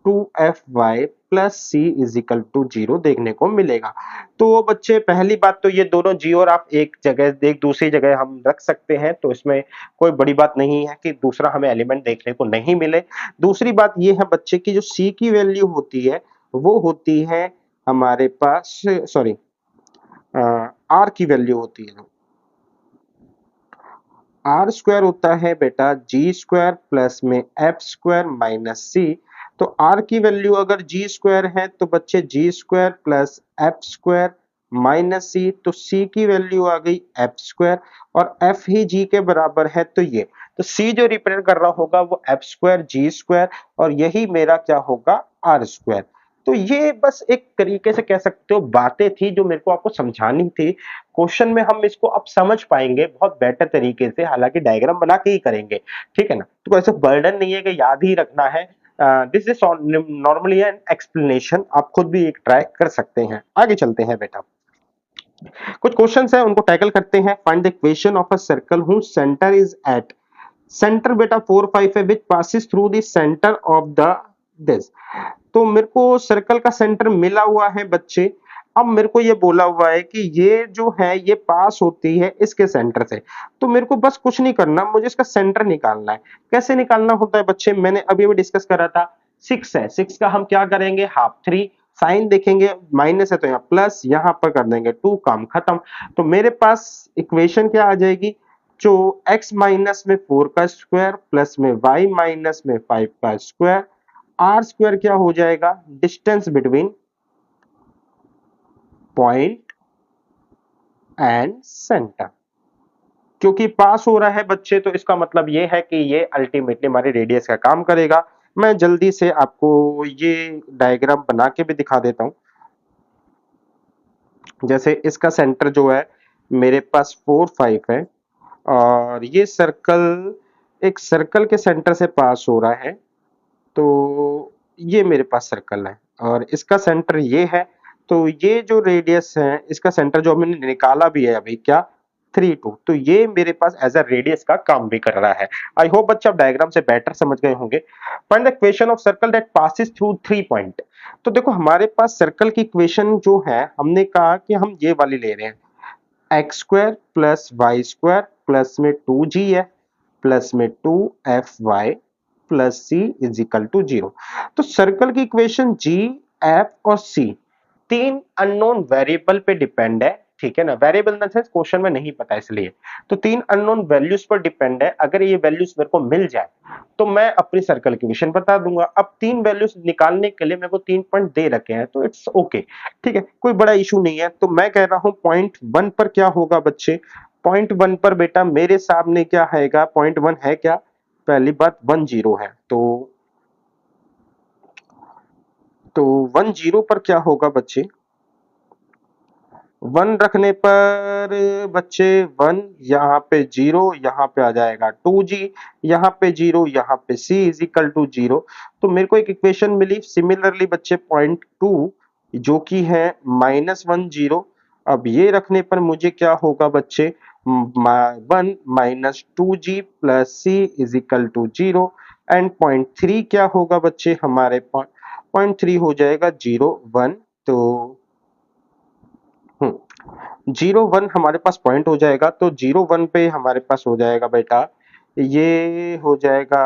2fy plus c is equal to 0 देखने को मिलेगा। तो बच्चे पहली बात तो ये दोनों जी और आप एक जगह एक दूसरी जगह हम रख सकते हैं, तो इसमें कोई बड़ी बात नहीं है कि दूसरा हमें एलिमेंट देखने को नहीं मिले। दूसरी बात ये है बच्चे की जो सी की वैल्यू होती है वो होती है हमारे पास, सॉरी, आर की वैल्यू होती है, आर स्क्वायर होता है बेटा जी स्क्वायर प्लस में एफ स्क्वायर माइनस सी। तो आर की वैल्यू अगर जी स्क्वायर है तो बच्चे जी square plus F square minus सी, तो सी की वैल्यू आ गई एफ स्क्वायर और एफ ही जी के बराबर है, तो ये तो सी जो रिप्रेजेंट कर रहा होगा वो एफ स्क्वायर जी स्क्वायर और यही मेरा क्या होगा आर स्क्वायर। तो ये बस एक तरीके से कह सकते हो बातें थी जो मेरे को आपको समझानी थी। क्वेश्चन में हम इसको अब समझ पाएंगे बहुत बेटर तरीके से, हालांकि डायग्राम बना के ही करेंगे, ठीक है ना। तो ऐसे बर्डन नहीं है कि याद ही रखना है। This is normally an explanation, आप खुद भी एक ट्राई कर सकते हैं। आगे चलते हैं बेटा, कुछ क्वेश्चंस है उनको टैकल करते हैं। Find the equation of a circle who centre is at, centre बेटा 4 5 है which passes through the centre of the this. तो मेरे को सर्कल का सेंटर मिला हुआ है बच्चे। अब मेरे को ये बोला हुआ है कि ये जो है ये पास होती है इसके सेंटर से, तो मेरे को बस कुछ नहीं करना, मुझे इसका सेंटर निकालना है। कैसे निकालना होता है बच्चे, मैंने अभी अभी डिस्कस करा था। 6 है, 6 का हम क्या करेंगे हाफ, 3 साइन देखेंगे, माइनस है तो यहाँ प्लस, यहाँ पर कर देंगे 2, काम खत्म। तो मेरे पास इक्वेशन क्या आ जाएगी, जो x माइनस में 4 का स्क्वायर प्लस में y माइनस में 5 का स्क्वायर, आर स्क्वायर क्या हो जाएगा, distance between point and centre. क्योंकि पास हो रहा है बच्चे तो इसका मतलब ये है कि ये अल्टीमेटली हमारे रेडियस का काम करेगा। मैं जल्दी से आपको ये डायग्राम बना के भी दिखा देता हूं। जैसे इसका सेंटर जो है मेरे पास 4 5 है और ये सर्कल एक सर्कल के सेंटर से पास हो रहा है, तो ये मेरे पास सर्कल है और इसका सेंटर ये है। तो ये जो रेडियस है इसका सेंटर जो मैंने निकाला भी है अभी क्या 3 2, तो ये मेरे पास एज अ रेडियस का काम भी कर रहा है। आई होप बच्चे आप डायग्राम से बेटर समझ गए होंगे। Find the equation of circle that passes through 3 point. तो देखो हमारे पास सर्कल की इक्वेशन जो है हमने कहा कि हम ये वाली ले रहे हैं, x square plus y square plus में 2g है प्लस में 2fy plus c is equal to 0। तो सर्कल की इक्वेशन g, f और c तीन अननोन वेरिएबल पे डिपेंड है, ठीक है ना। Variable in the sense question में नहीं पता इसलिए, तो तीन अननोन वैल्यूज पर डिपेंड है। अगर ये वैल्यूज मेरे को मिल जाए तो मैं अपनी सर्कल की इक्वेशन बता दूंगा। अब तीन वैल्यूज निकालने के लिए मेरे को 3 पॉइंट दे रखे हैं तो इट्स ओके, ठीक है, कोई बड़ा इशू नहीं है। तो मैं कह रहा हूं पॉइंट 1 पर क्या होगा बच्चे, पॉइंट 1 पर बेटा मेरे सामने क्या आएगा, पॉइंट 1 है क्या, पहली बात 1 0 है, तो 1 0 पर क्या होगा बच्चे, 1 रखने पर बच्चे 1, यहाँ पे 0, यहाँ पे आ जाएगा 2g, यहाँ पे 0, यहाँ पे c इज इक्वल टू 0। तो मेरे को एक इक्वेशन मिली। सिमिलरली बच्चे पॉइंट 2 जो कि है -1 0, अब ये रखने पर मुझे क्या होगा बच्चे, 1 minus 2g plus c is equal to 0 and point 3 क्या होगा बच्चे, हमारे पॉइंट 3 हो जाएगा 0 1। तो 0 1 हमारे पास पॉइंट हो जाएगा, तो 0 1 पे हमारे पास हो जाएगा बेटा, ये हो जाएगा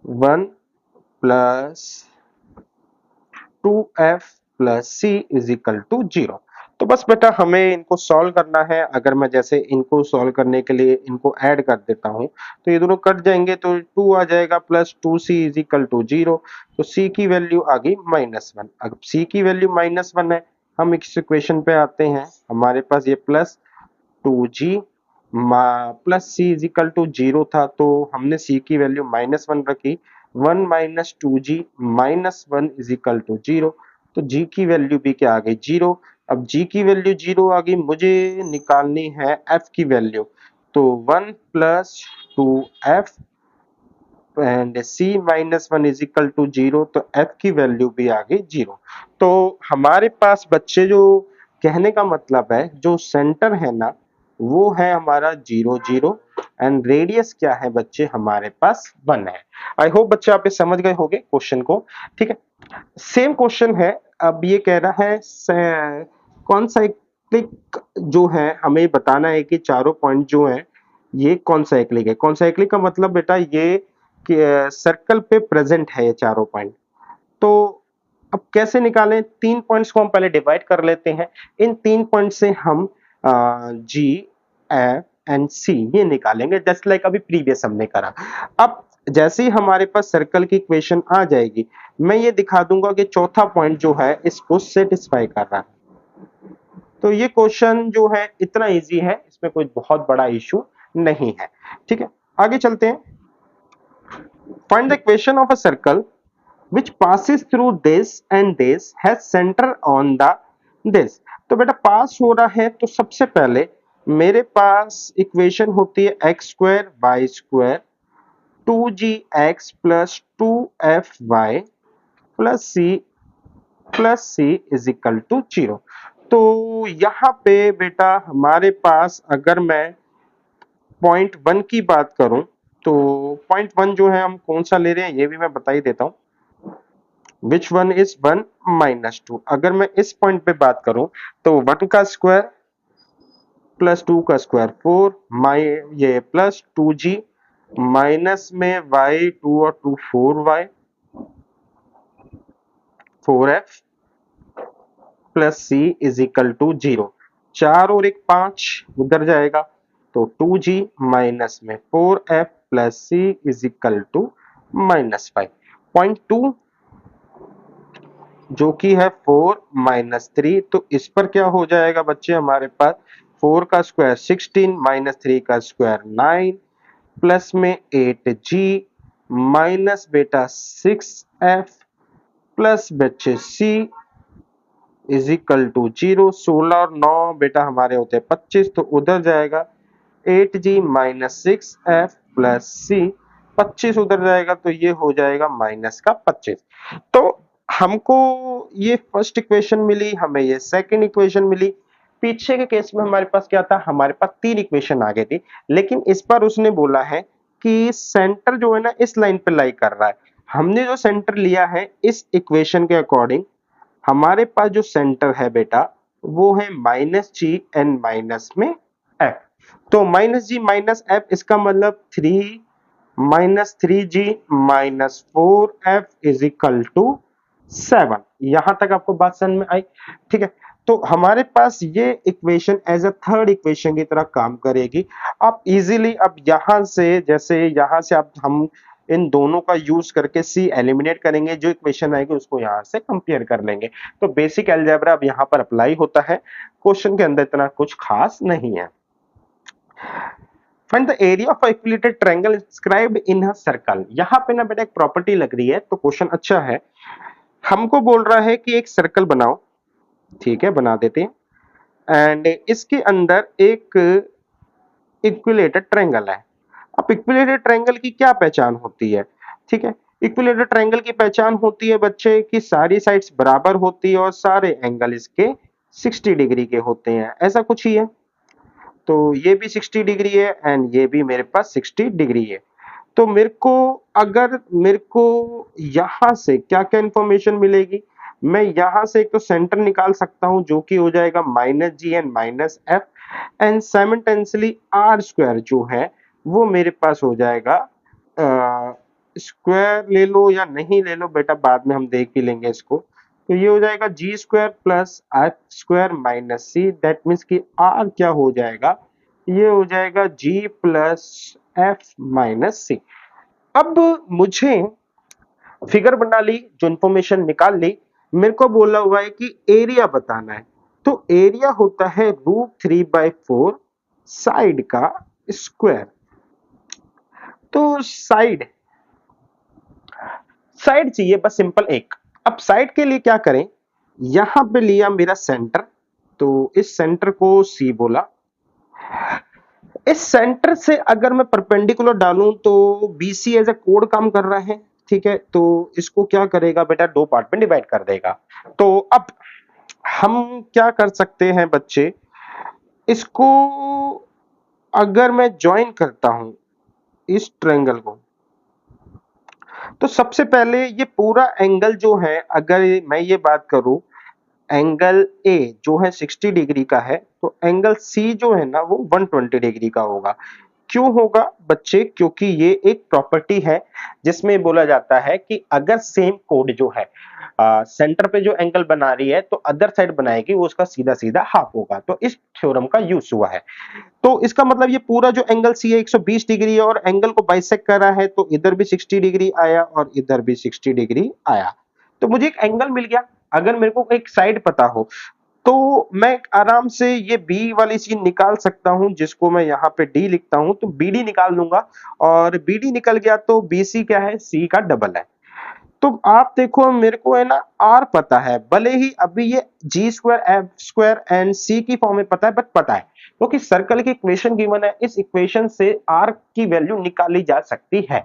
1 plus 2f plus c is equal to 0। तो बस बेटा हमें इनको सॉल्व करना है। अगर मैं जैसे इनको सॉल्व करने के लिए इनको ऐड कर देता हूं तो ये दोनों कट जाएंगे, तो 2 आ जाएगा plus 2c is equal to 0। तो c की वैल्यू आ गई -1। अब c की वैल्यू -1 है, हम इस इक्वेशन पे आते हैं, हमारे पास ये plus 2g plus c is equal to 0 था, तो हमने c की वैल्यू -1 रखी, 1 minus 2g -1 is equal to 0। तो g की वैल्यू भी क्या आ गई 0। अब g की वैल्यू 0 आ गई, मुझे निकालनी है f की वैल्यू, तो 1 plus 2f and c -1 is equal to 0, तो f की वैल्यू भी आ गई 0। तो हमारे पास बच्चे जो कहने का मतलब है जो सेंटर है ना वो है हमारा 0 0 एंड रेडियस क्या है बच्चे हमारे पास 1 है। आई होप बच्चे आप ये समझ गए होंगे क्वेश्चन को, ठीक है। सेम क्वेश्चन है, अब ये कह रहा है कौन साइक्लिक जो है हमें बताना है कि चारों पॉइंट जो है ये कौन साइक्लिक है। कौन साइक्लिक का मतलब बेटा ये कि सर्कल पे प्रेजेंट है ये चारों पॉइंट। तो अब कैसे निकालें, 3 पॉइंट्स को हम पहले डिवाइड कर लेते हैं। इन 3 पॉइंट से हम जी एफ एंड सी ये निकालेंगे, जस्ट लाइक अभी प्रीवियस हमने करा। अब जैसे ही हमारे पास सर्कल की इक्वेशन आ जाएगी, मैं ये दिखा दूंगा कि चौथा पॉइंट जो है इसको सेटिस्फाई कर रहा है। तो ये क्वेश्चन जो है इतना इजी है, इसमें कोई बहुत बड़ा इशू नहीं है। ठीक है, आगे चलते हैं। Find the equation of a circle which passes through this and this has center on the this। तो बेटा पास हो रहा है तो सबसे पहले मेरे पास इक्वेशन होती है x square y square 2gx plus 2fy plus c is equal to 0। तो यहाँ पे बेटा हमारे पास अगर मैं पॉइंट वन की बात करूं तो पॉइंट वन जो है हम कौन सा ले रहे हैं ये भी मैं बता ही देता हूं। Which one is 1 - 2। अगर मैं इस पॉइंट पे बात करूं तो 1 का स्क्वायर प्लस 2 का स्क्वायर 4 माई ये प्लस 2g माइनस में y 2 और 2 4y 4f plus c is equal to 0। 4 और 1 5 उधर जाएगा तो 2g माइनस में 4f plus c is equal to -5। Point 2 जो कि है 4 - 3, तो इस पर क्या हो जाएगा बच्चे हमारे पास 4 का स्क्वायर 16 -3 का स्क्वायर 9 प्लस में 8g माइनस बेटा 6f प्लस बच्चे c इज इक्वल टू 0। 16 और 9 बेटा हमारे होते हैं 25, तो उधर जाएगा 8g minus 6f plus c। 25 उधर जाएगा तो ये हो जाएगा माइनस का 25। तो हमको ये फर्स्ट इक्वेशन मिली, हमें ये सेकंड इक्वेशन मिली। पीछे के केस में हमारे पास क्या था, हमारे पास तीन इक्वेशन आ गई थी, लेकिन इस बार उसने बोला है कि सेंटर जो है ना इस लाइन पे लाई कर रहा है। हमने जो सेंटर लिया है इस इक्वेशन के अकॉर्डिंग हमारे पास जो सेंटर है बेटा वो है -g एंड माइनस में f। तो -g माइनस f इसका मतलब 3 - 3g minus 4f is equal to 7। यहां तक आपको बात समझ में आई? ठीक है, तो हमारे पास ये equation as a third equation की तरह काम करेगी। आप इजीली अब यहां से जैसे यहां से आप हम इन दोनों का यूज करके सी एलिमिनेट करेंगे, जो इक्वेशन आएगी उसको यहां से कंपेयर कर लेंगे। तो बेसिक अलजेब्रा अब यहां पर अप्लाई होता है, क्वेश्चन के अंदर इतना कुछ खास नहीं है। Find the area of equilateral triangle inscribed in a circle. यहां पे ना बेटा एक प्रॉपर्टी लग रही है, तो क्वेश्चन अच्छा है। हमको बोल रहा है कि एक सर्कल बनाओ, ठीक है बना देते हैं, एंड इसके अंदर एक इक्विलेटरल ट्रायंगल है। अब इक्विलेटरल ट्रायंगल की क्या पहचान होती है? ठीक है, इक्विलेटरल ट्रायंगल की पहचान होती है बच्चे कि सारी साइड्स बराबर होती है और सारे एंगल इसके 60 डिग्री के होते हैं, ऐसा कुछ ही है। तो ये भी 60 डिग्री है एंड ये भी मेरे पास 60 डिग्री है। तो मेरे को यहां से क्या क्या इंफॉर्मेशन मिलेगी, मैं यहां से एक तो सेंटर निकाल सकता हूं जो कि हो जाएगा -g and -f and simultaneously r square जो है वो मेरे पास हो जाएगा, स्क्वायर ले लो या नहीं ले लो बेटा बाद में हम देख भी लेंगे इसको। तो ये हो जाएगा g square plus F square minus c, that means कि आर क्या हो जाएगा, ये हो जाएगा g plus f minus c. अब मुझे फिगर बना ली, जो इंफॉर्मेशन निकाल ली, मेरे को बोला हुआ है कि एरिया बताना है। तो एरिया होता है √3/4 साइड का स्क्वायर। तो साइड साइड चाहिए बस सिंपल एक। अब साइड के लिए क्या करें, यहां पे लिया मेरा सेंटर, तो इस सेंटर को सी बोला। इस सेंटर से अगर मैं परपेंडिकुलर डालूं तो बीसी एज ए कोड काम कर रहा है, ठीक है। तो इसको क्या करेगा बेटा, दो पार्ट में डिवाइड कर देगा। तो अब हम क्या कर सकते हैं बच्चे, इसको अगर मैं ज्वाइन करता हूं इस ट्रायंगल को, तो सबसे पहले ये पूरा एंगल जो है, अगर मैं ये बात करूं एंगल ए जो है 60 डिग्री का है, तो एंगल सी जो है ना वो 120 डिग्री का होगा। क्यों होगा बच्चे? क्योंकि ये एक प्रॉपर्टी है जिसमें बोला जाता है कि अगर सेम कोड जो है सेंटर पे जो एंगल बना रही है तो अदर साइड बनाएगी वो उसका सीधा सीधा हाफ होगा, तो इस थ्योरम का यूज हुआ है। तो इसका मतलब ये पूरा जो एंगल सी है 120 डिग्री है और एंगल को बाइसेक्ट कर रहा है, तो इधर भी 60 डिग्री आया और इधर भी 60 डिग्री आया, तो मुझे एक एंगल मिल गया। अगर मेरे को एक साइड पता हो तो मैं आराम से ये बी वाली चीज निकाल सकता हूं, जिसको मैं यहाँ पे डी लिखता हूं, तो बी डी निकाल लूंगा और बी डी निकल गया तो बी सी क्या है? सी का डबल है। तो आप देखो मेरे को है ना आर पता है, भले ही अभी ये जी स्क्वायर एफ स्क्वायर एंड सी की फॉर्म में पता है, बट पता है क्योंकि सर्कल की इक्वेशन गिवन है, इस इक्वेशन से आर की वैल्यू निकाली जा सकती है।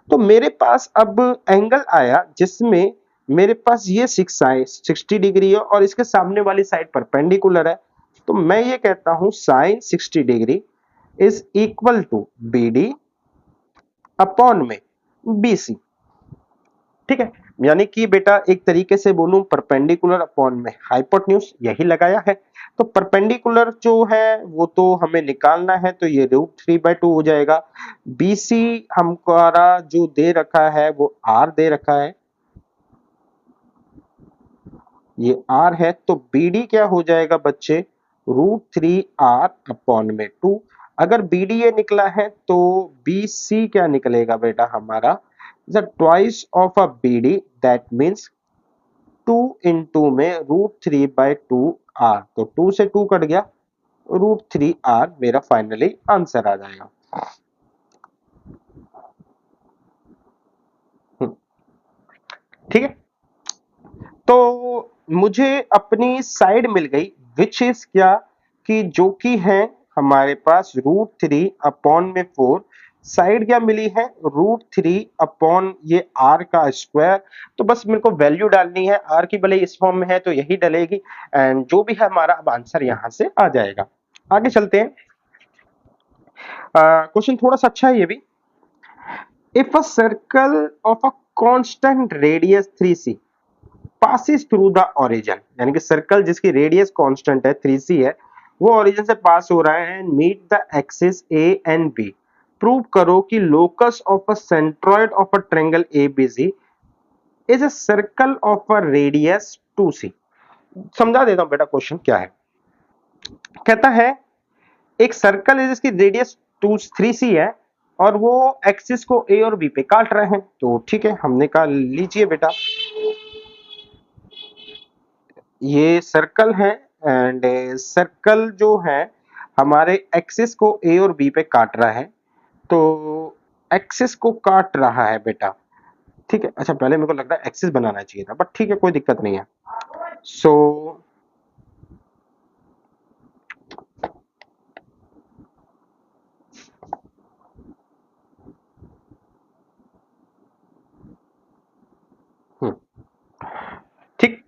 तो मेरे पास अब एंगल आया जिसमें मेरे पास ये 60 डिग्री है और इसके सामने वाली साइड परपेंडिकुलर है, तो मैं ये कहता हूं sine 60 degree is equal to B D upon में बी सी। ठीक है, यानी कि बेटा एक तरीके से बोलूं परपेंडिकुलर अपॉन में हाइपोटेन्यूज यही लगाया है। तो परपेंडिकुलर जो है वो तो हमें निकालना है, तो ये √3/2 हो जाएगा। बीसी हमारा जो दे रखा है वो आर दे रखा है, ये आर है, तो बीडी क्या हो जाएगा बच्चे? √3r अपॉन में 2। अगर बीडी ये निकला है तो बीसी क्या निकलेगा बेटा हमारा? The twice of a BD, that means 2 into में √3/2r, तो 2 से 2 कट गया, √3r मेरा फाइनली आंसर आ जाएगा। ठीक है, तो मुझे अपनी साइड मिल गई विच इज क्या कि जो कि है हमारे पास √3/4। साइड क्या मिली है? √3 अपॉन ये आर का स्क्वायर। तो बस मेरे को वैल्यू डालनी है, आर की भले इस फॉर्म में है तो यही डलेगी एंड जो भी है हमारा अब आंसर यहां से आ जाएगा। आगे चलते हैं, क्वेश्चन थोड़ा सा अच्छा है ये भी। If a circle of a constant radius 3c passes through the origin, यानी कि सर्कल जिसकी रेडियस कांस्टेंट है 3c है, वो ओरिजिन से पास हो रहा है and meet the axis a and b। Prove करो कि locus of a centroid of a triangle abc is a circle of a radius 2c। समझा देता हूं बेटा क्वेश्चन क्या है। कहता है एक सर्कल है जिसकी रेडियस 3c है और वो एक्सिस को a और b पे काट रहे हैं, तो ठीक है हमने कहा लीजिए बेटा ये सर्कल है एंड सर्कल जो है हमारे एक्सिस को ए और बी पे काट रहा है, तो एक्सिस को काट रहा है बेटा। ठीक है, अच्छा पहले मेरे को लग रहा है एक्सिस बनाना चाहिए था, बट ठीक है कोई दिक्कत नहीं है। सो ठीक,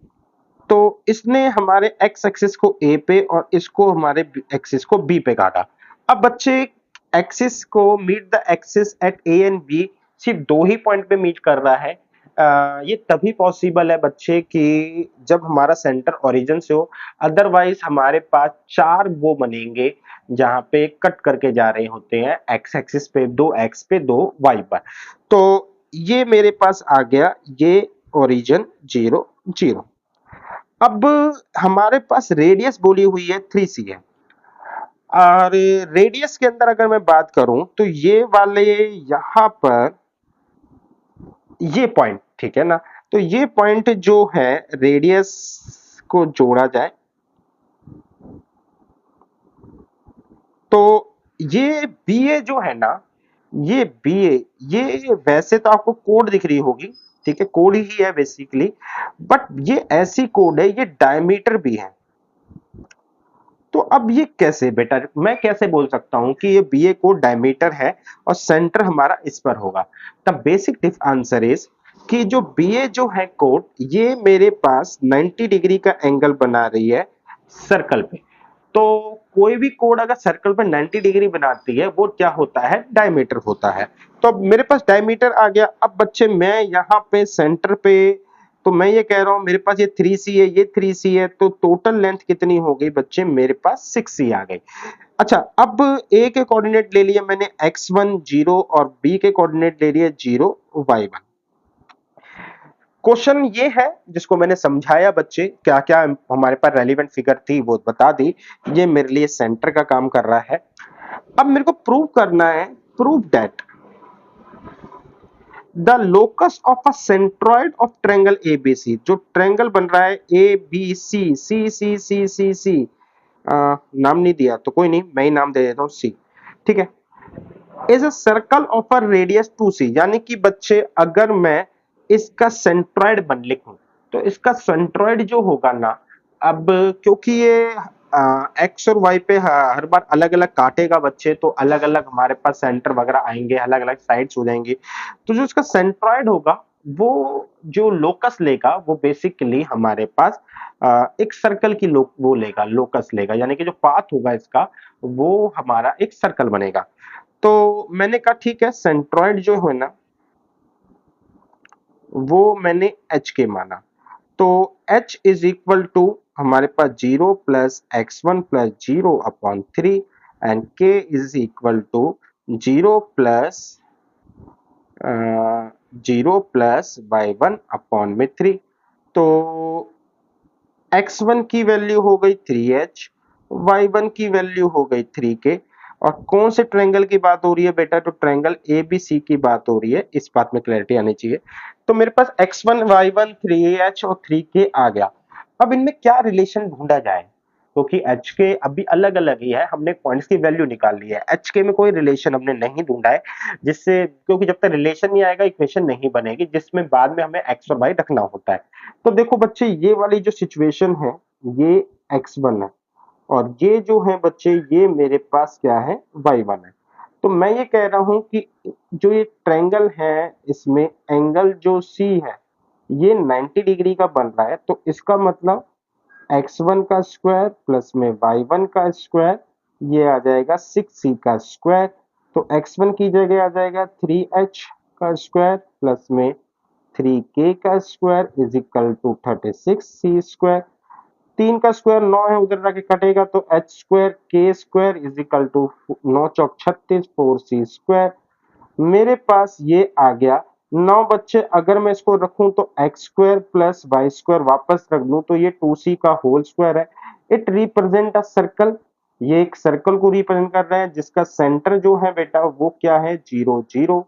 तो इसने हमारे एक्स एक्सिस को ए पे और इसको हमारे एक्सिस को बी पे काटा। अब बच्चे एक्सिस को meet the axis at A and B सिर्फ दो ही पॉइंट पे मीट कर रहा है। ये तभी पॉसिबल है बच्चे कि जब हमारा सेंटर ओरिजिन से हो, अदरवाइज हमारे पास चार वो बनेंगे जहां पे कट करके जा रहे होते हैं एक्स एक्सिस पे, दो एक्स पे दो वाई पर। तो ये मेरे पास आ गया ये ओरिजिन 0 0। अब हमारे पास रेडियस बोली हुई है 3c है और रेडियस के अंदर अगर मैं बात करूं तो ये वाले यहां पर ये पॉइंट, ठीक है ना, तो ये पॉइंट जो है रेडियस को जोड़ा जाए तो ये बीए जो है ना, ये बीए ये वैसे तो आपको कोड दिख रही होगी, ठीक है कोड ही है बेसिकली, बट ये ऐसी कोड है ये डायमीटर भी है। तो अब ये कैसे बेटा, मैं कैसे बोल सकता हूं कि ये बीए कोड डायमीटर है और सेंटर हमारा इस पर होगा? द बेसिक आंसर इज कि जो बीए जो है कोड ये मेरे पास 90 डिग्री का एंगल बना रही है सर्कल पे। तो कोई भी कोड अगर सर्कल पे 90 डिग्री बनाती है वो क्या होता है? डायमीटर होता है। तो अब मेरे पास डायमीटर आ गया। अब बच्चे मैं यहाँ पे सेंटर पे तो मैं ये कह रहा हूं मेरे पास ये 3c है, ये 3c है, तो टोटल लेंथ कितनी हो गई बच्चे मेरे पास 6c आ गई। अच्छा, अब a के कोऑर्डिनेट ले लिए मैंने x1 0 और b के कोऑर्डिनेट ले लिए 0 y1। क्वेश्चन ये है जिसको मैंने समझाया बच्चे, क्या क्या हमारे पास रेलिवेंट फिगर थी वो बता दी, ये मेरे लिए सेंटर का काम कर रहा है। अब मेरे को प्रूव करना है, prove that the locus of a centroid of triangle ABC, जो ट्रायंगल बन रहा है ए बी सी सी सी सी सी सी, नाम नहीं दिया तो कोई नहीं, मैं ही नाम दे देता हूं सी, ठीक है, is a circle of a radius 2c, यानी कि बच्चे अगर मैं इसका सेंट्रॉइड बन लिखूं तो इसका सेंट्रॉइड जो होगा ना, अब क्योंकि ये एक्स और वाई पे हर बार अलग अलग काटेगा बच्चे, तो अलग अलग हमारे पास सेंटर वगैरह आएंगे, अलग अलग साइड्स हो जाएंगी, तो जो इसका सेंट्रॉइड होगा वो जो लोकस लेगा वो बेसिकली हमारे पास एक सर्कल की वो लेगा, लोकस लेगा, यानी कि जो पाथ होगा इसका वो हमारा एक सर्कल बनेगा। तो मैंने कहा ठीक है, सेंट्रॉइड जो है ना वो मैंने एच के माना, तो h इज इक्वल टू हमारे पास 0 plus x1 plus 0/3 and k is equal to 0 plus 0 plus y1/3। तो x1 की वैल्यू हो गई 3h, y1 की वैल्यू हो गई 3k। और कौन से ट्रायंगल की बात हो रही है बेटा, तो ट्रायंगल एबीसी की बात हो रही है, इस बात में क्लैरिटी आनी चाहिए। तो मेरे पास x1 y1 3h और 3k आ गया। अब इनमें क्या रिलेशन ढूंढा जाए, क्योंकि एच के अभी अलग अलग ही है, हमने पॉइंट्स की वैल्यू निकाल ली है, एच के में कोई रिलेशन हमने नहीं ढूंढा है, जिससे क्योंकि जब तक रिलेशन नहीं आएगा इक्वेशन नहीं बनेगी, जिसमें बाद में हमें एक्स और वाई रखना होता है। तो देखो बच्चे, ये वाली जो सिचुएशन है ये x1 है, और ये जो है बच्चे ये मेरे पास क्या है, y1 है। तो मैं ये कह रहा हूं कि जो ये ट्रायंगल है इसमें एंगल जो C है ये 90 डिग्री का बन रहा है, तो इसका मतलब x1 का स्क्वायर प्लस में y1 का स्क्वायर, ये आ जाएगा 6c का स्क्वायर। तो x1 की जगह आ जाएगा 3h का स्क्वायर प्लस में 3k का square is equal to 36c square. 3 का स्क्वायर 9 है, उधर जाके कटेगा, तो h square k square is equal to 9 चौक 36 4c स्क्वायर। मेरे पास ये आ गया। 9 बच्चे अगर मैं इसको रखूं तो x square plus y square वापस रख दूं तो ये 2c का होल स्क्वायर है। इट रिप्रेजेंट अ सर्कल, ये एक सर्कल को रिप्रेजेंट कर रहा है जिसका सेंटर जो है बेटा वो क्या है, 0 0,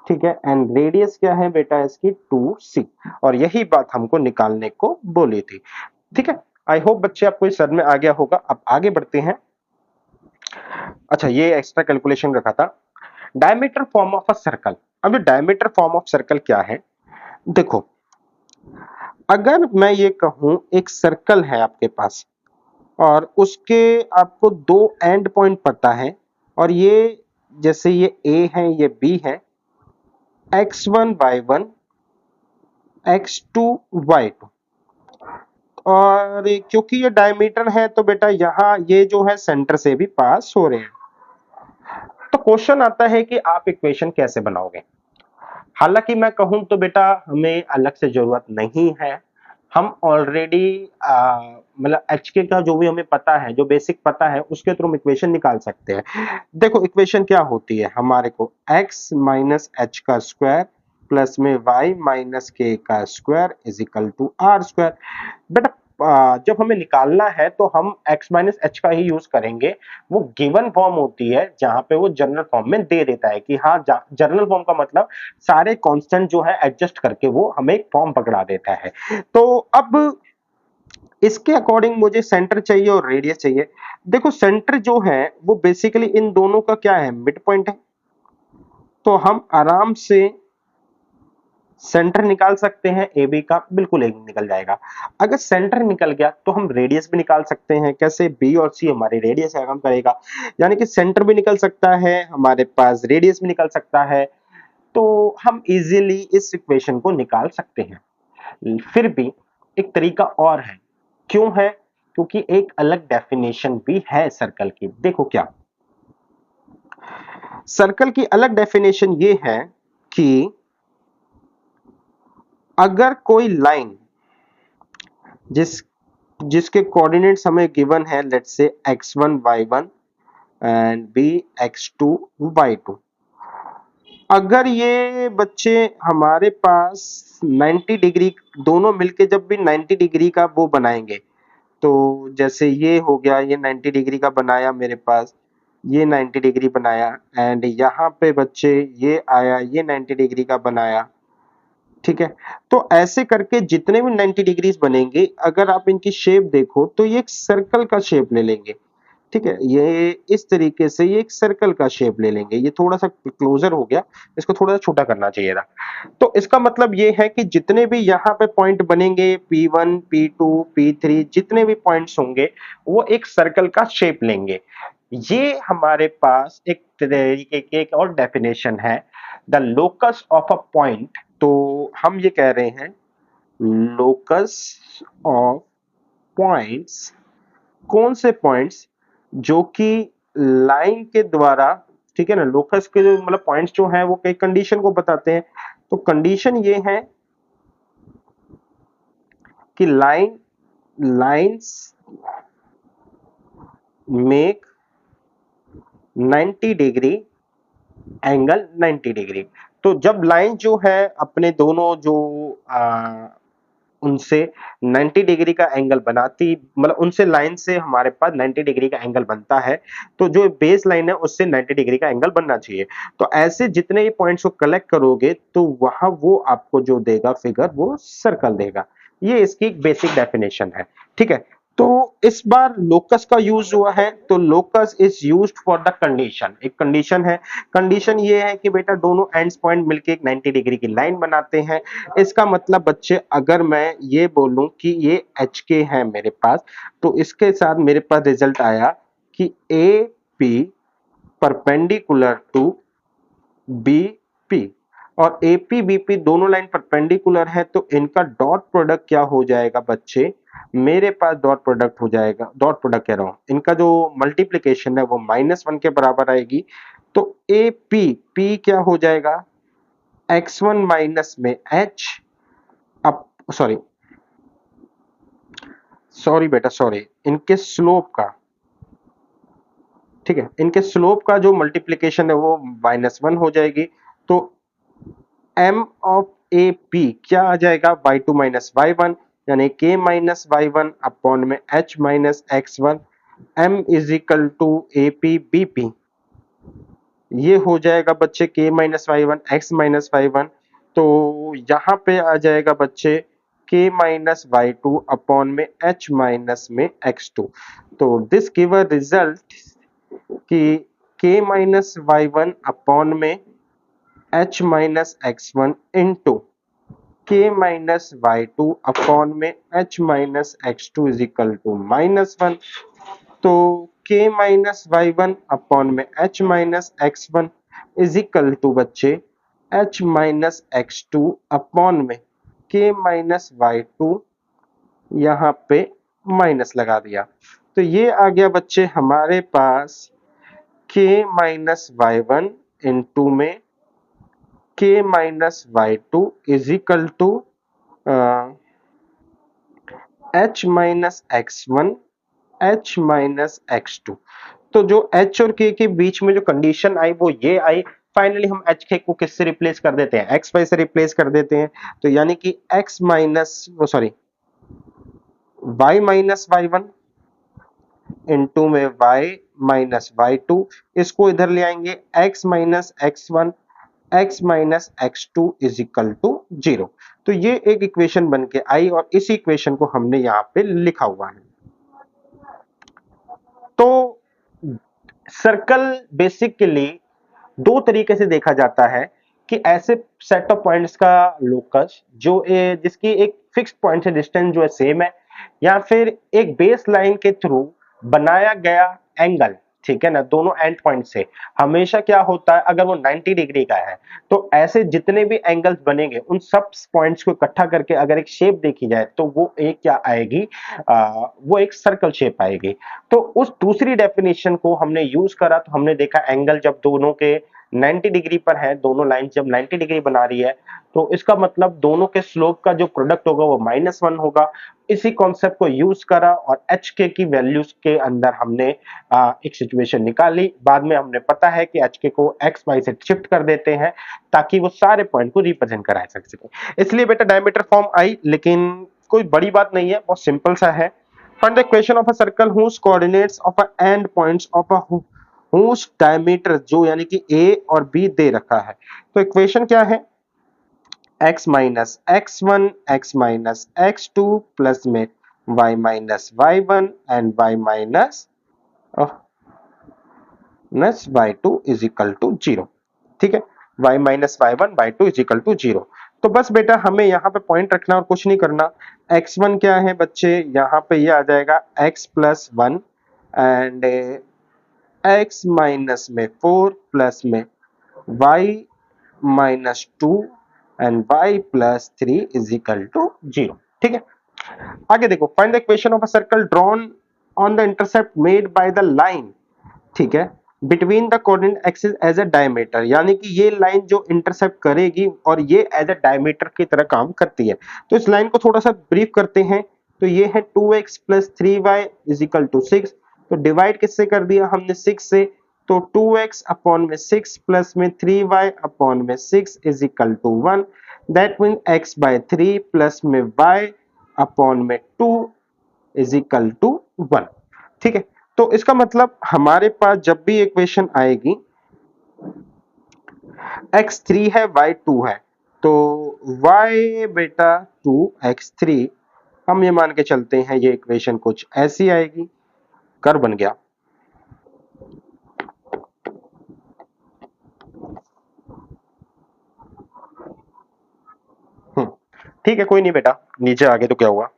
ठीक है, एंड रेडियस क्या है बेटा इसकी 2c, और यही बात हमको निकालने को बोली थी, ठीक है। आई होप बच्चे आपको इस समझ में आ गया होगा। अब आगे बढ़ते हैं। अच्छा, ये एक्स्ट्रा कैलकुलेशन रखा था, diameter form of a circle. अब ये डायमीटर फॉर्म ऑफ सर्कल क्या है, देखो, अगर मैं ये कहूं एक सर्कल है आपके पास और उसके आपको दो एंड पॉइंट पता है, और ये जैसे ये A है ये B है, x1 y1 x2 y2, और क्योंकि ये डायमीटर है तो बेटा यहाँ ये जो है सेंटर से भी पास हो रहे हैं। तो क्वेश्चन आता है कि आप इक्वेशन कैसे बनाओगे। हालांकि मैं कहूं तो बेटा हमें अलग से जरूरत नहीं है, हम ऑलरेडी मतलब एच के का जो भी हमें पता है, जो बेसिक पता है उसके थ्रू हम इक्वेशन निकाल सकते हैं। देखो इक्वेशन क्या होती है हमारे को, x माइनस एच का स्क्वायर प्लस में y माइनस के का square is equal to r square. बेटा जब हमें निकालना है तो हम x माइनस एच का ही यूज करेंगे, वो गिवन फॉर्म होती है जहां पे वो जनरल फॉर्म में दे देता है कि हाँ, जनरल फॉर्म का मतलब सारे कांस्टेंट जो है एडजस्ट करके वो हमें एक फॉर्म पकड़ा देता है। तो अब इसके अकॉर्डिंग मुझे सेंटर चाहिए और रेडियस चाहिए। देखो सेंटर जो है वो बेसिकली इन दोनों का क्या है, मिड पॉइंट है, तो हम आराम से सेंटर निकाल सकते हैं ए बी का, बिल्कुल एक निकल जाएगा। अगर सेंटर निकल गया तो हम रेडियस भी निकाल सकते हैं, कैसे, बी और सी हमारी रेडियस का काम करेगा, यानी कि सेंटर भी निकल सकता है हमारे पास, रेडियस भी निकल सकता है, तो हम इजीली इस इक्वेशन को निकाल सकते हैं। फिर भी एक तरीका और है, क्यों है, क्योंकि एक अलग डेफिनेशन भी है सर्कल की। देखो क्या, सर्कल की अलग डेफिनेशन ये है कि अगर कोई लाइन जिसके कोऑर्डिनेट्स हमें गिवन है, let's say x1 y1 and b x2 y2, अगर ये बच्चे हमारे पास 90 डिग्री दोनों मिलके जब भी 90 डिग्री का वो बनाएंगे, तो जैसे ये हो गया, ये 90 डिग्री का बनाया मेरे पास, ये 90 डिग्री बनाया, एंड यहाँ पे बच्चे ये आया, ये 90 डिग्री का बनाया, ठीक है। तो ऐसे करके जितने भी 90 डिग्रीज बनेंगे, अगर आप इनकी शेप देखो तो ये एक सर्कल का शेप ले लेंगे, ठीक है। ये इस तरीके से ये एक सर्कल का शेप ले लेंगे। ये थोड़ा सा क्लोजर हो गया, इसको थोड़ा सा छोटा करना चाहिए था। तो इसका मतलब ये है कि जितने भी यहाँ पे पॉइंट बनेंगे, P1 P2 P3 जितने भी पॉइंट्स होंगे, वो एक सर्कल का शेप लेंगे। ये हमारे पास एक तरीके की एक और डेफिनेशन है, the locus of a point. तो हम ये कह रहे हैं लोकस ऑफ पॉइंट्स, कौन से पॉइंट्स जो कि लाइन के द्वारा, ठीक है ना, लोकस के जो मतलब पॉइंट्स जो हैं वो कई कंडीशन को बताते हैं। तो कंडीशन ये है कि lines make 90 degree angle 90 degree. तो जब लाइन जो है अपने दोनों जो उनसे 90 डिग्री का एंगल बनाती, मतलब उनसे लाइन से हमारे पास 90 डिग्री का एंगल बनता है, तो जो बेस लाइन है उससे 90 डिग्री का एंगल बनना चाहिए। तो ऐसे जितने भी पॉइंट्स को कलेक्ट करोगे तो वहां वो आपको जो देगा फिगर, वो सर्कल देगा। ये इसकी बेसिक डेफिनेशन है, ठीक है। तो इस बार लोकस का यूज हुआ है, तो locus is used for the condition. एक कंडीशन है, कंडीशन ये है कि बेटा दोनों एंड्स पॉइंट मिलके एक 90 डिग्री की लाइन बनाते हैं। इसका मतलब बच्चे, अगर मैं ये बोलूं कि ये एच के है मेरे पास, तो इसके साथ मेरे पास रिजल्ट आया कि A P perpendicular to B P, और एपी बीपी दोनों लाइन परपेंडिकुलर है, तो इनका डॉट प्रोडक्ट क्या हो जाएगा बच्चे, मेरे पास डॉट प्रोडक्ट हो जाएगा, डॉट प्रोडक्ट कह रहा हूं, इनका जो मल्टीप्लीकेशन है वो -1 के बराबर आएगी। तो ए पी पी क्या हो जाएगा, x1 माइनस में h, अब सॉरी सॉरी बेटा सॉरी, इनके स्लोप का, ठीक है, इनके स्लोप का जो मल्टीप्लीकेशन है वो -1 हो जाएगी। तो m ऑफ ए पी क्या आ जाएगा, y2 माइनस y1, यानी k माइनस y1 अपॉन में h minus x1, m is equal to A P B P. ये हो जाएगा बच्चे k minus y1 x minus y1। तो यहाँ पे आ जाएगा बच्चे k माइनस y2 अपॉन में h माइनस में x2। तो दिस गिव अ रिजल्ट कि k माइनस y1 अपॉन में h minus x1 into k minus y2 upon में h minus x2 is equal to -1। तो k माइनस y1 अपॉन में h minus x1 is equal to बच्चे h minus x2 upon में k minus y2, यहाँ पे minus लगा दिया। तो ये आ गया बच्चे हमारे पास k माइनस y1 इंटू में k minus y2 is equal to h minus x1 h minus x2। तो जो h और k के बीच में जो कंडीशन आई वो ये आई। फाइनली हम h k को किससे रिप्लेस कर देते हैं, xy से रिप्लेस कर देते हैं। तो यानी कि x माइनस वो sorry y minus y1 into में y माइनस y2, इसको इधर ले आएंगे x minus x1 x minus x2 is equal to 0। तो ये एक इक्वेशन बन के आई और इस इक्वेशन को हमने यहाँ पे लिखा हुआ है। तो सर्कल बेसिकली दो तरीके से देखा जाता है कि ऐसे सेट ऑफ पॉइंट्स का लोकस जो जिसकी एक फिक्स्ड पॉइंट से डिस्टेंस जो है सेम है, या फिर एक बेस लाइन के थ्रू बनाया गया एंगल, ठीक है ना, दोनों एंड पॉइंट से हमेशा क्या होता है, अगर वो 90 डिग्री का है तो ऐसे जितने भी एंगल्स बनेंगे उन सब पॉइंट्स को इकट्ठा करके अगर एक शेप देखी जाए तो वो एक क्या आएगी, वो एक सर्कल शेप आएगी। तो उस दूसरी डेफिनेशन को हमने यूज करा तो हमने देखा एंगल जब दोनों के 90 डिग्री पर है, दोनों लाइन जब 90 डिग्री बना रही है तो इसका मतलब दोनों के स्लोप का जो प्रोडक्ट होगा वो -1 होगा। इसी कॉन्सेप्ट को यूज करा और एच के की वैल्यूज के अंदर हमने एक सिचुएशन निकाली। बाद में हमने पता है कि एच के को एक्स वाई से शिफ्ट कर देते हैं ताकि वो सारे पॉइंट को रिप्रेजेंट करा सके, इसलिए बेटा डायमीटर फॉर्म आई। लेकिन कोई बड़ी बात नहीं है, बहुत सिंपल सा है। Find the equation of a circle whose coordinates of a end points of a whose diameter, जो यानी कि a और b दे रखा है। तो इक्वेशन क्या है, x minus x1 x minus x2 plus में y minus y1 and y minus y2 is equal to 0। ठीक है, y minus y1 y2 is equal to 0। तो बस बेटा हमें यहाँ पे पॉइंट रखना और कुछ नहीं करना। x1 क्या है बच्चे, यहाँ पे ये आ जाएगा x plus 1 and x minus में 4 प्लस में y minus 2 and y plus 3 is equal to 0। ठीक है, आगे देखो, find the equation of a circle drawn on the intercept made by the line, ठीक है, between the coordinate axis as a diameter, यानी कि ये लाइन जो इंटरसेप्ट करेगी और ये एज अ डायमीटर की तरह काम करती है। तो इस लाइन को थोड़ा सा ब्रीफ करते हैं। तो ये है 2x plus 3y is equal to 6। तो डिवाइड किससे कर दिया हमने, 6 से। तो 2x अपॉन में 6 प्लस में 3y अपॉन में 6 is equal to 1। That mean x by 3 plus में y अपॉन में 2 इज इक्वल टू 1। ठीक है, तो इसका मतलब हमारे पास जब भी इक्वेशन आएगी x3 है y2 है, तो y बेटा 2x3, हम ये मान के चलते हैं ये इक्वेशन कुछ ऐसी आएगी। कर बन गया। ठीक है, कोई नहीं बेटा, नीचे आगे तो क्या हुआ।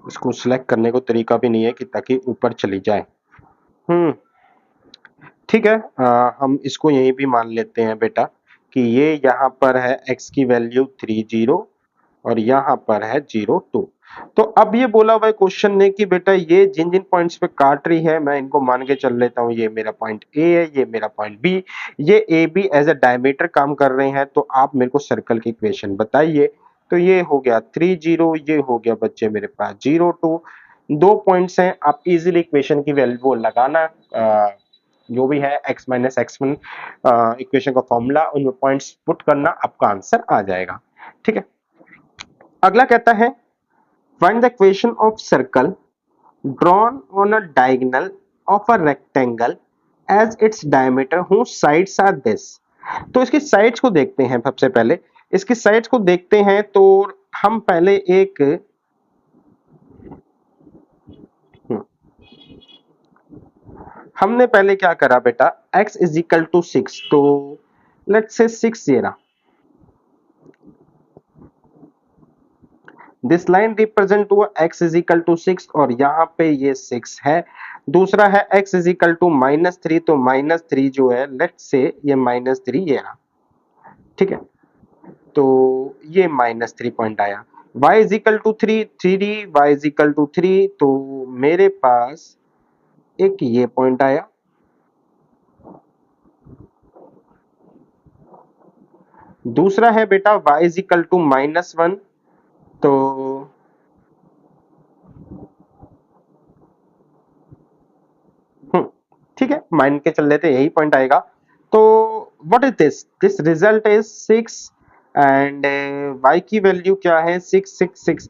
इसको सिलेक्ट करने को तरीका भी नहीं है कि ताकि ऊपर चली जाए। ठीक है, हम इसको यहीं भी मान लेते हैं बेटा कि ये यहाँ पर है x की वैल्यू 30 और यहाँ पर है 02। तो अब ये बोला हुआ है क्वेश्चन ने कि बेटा ये जिन जिन पॉइंट्स पे काट रही है मैं इनको मान के चल लेता हूँ, ये मेरा पॉइंट A है, ये मेरा पॉइंट B, ये AB एज अ डायमीटर काम कर रहे हैं। तो आप मेरे को सर्कल की इक्वेशन बताइए। तो ये हो गया 30, ये हो गया बच्चे मेरे पास 02। दो पॉइंट्स हैं, आप इजीली इक्वेशन की वैल्यू लगाना, जो भी है x माइनस x1 इक्वेशन का फॉर्मूला, उनमें पॉइंट्स पुट करना, आपका आंसर आ जाएगा। ठीक है, अगला कहता है find the equation of circle drawn on a diagonal of a rectangle as its diameter whose sides are this। तो इसकी साइड्स को देखते हैं। सबसे पहले इसकी साइड्स को देखते हैं तो हम पहले एक हमने पहले क्या करा बेटा, x इज इक्वल टू 6, तो लेट्स से 6 ये रहा, दिस लाइन रिप्रेजेंट हुआ x इज इक्वल टू 6 और यहाँ पे ये 6 है। दूसरा है x इज इक्वल टू -3, तो -3 जो है लेट्स से ये -3 ये रहा। ठीक है, तो ये -3 पॉइंट आया। y is equal to 3, 3d, y is equal to 3, तो मेरे पास एक ये पॉइंट आया। दूसरा है बेटा y इज इक्वल टू -1, तो ठीक है, मान के चल लेते यही पॉइंट आएगा। तो what is this, this result is 6 and y की वैल्यू क्या है 6 6 6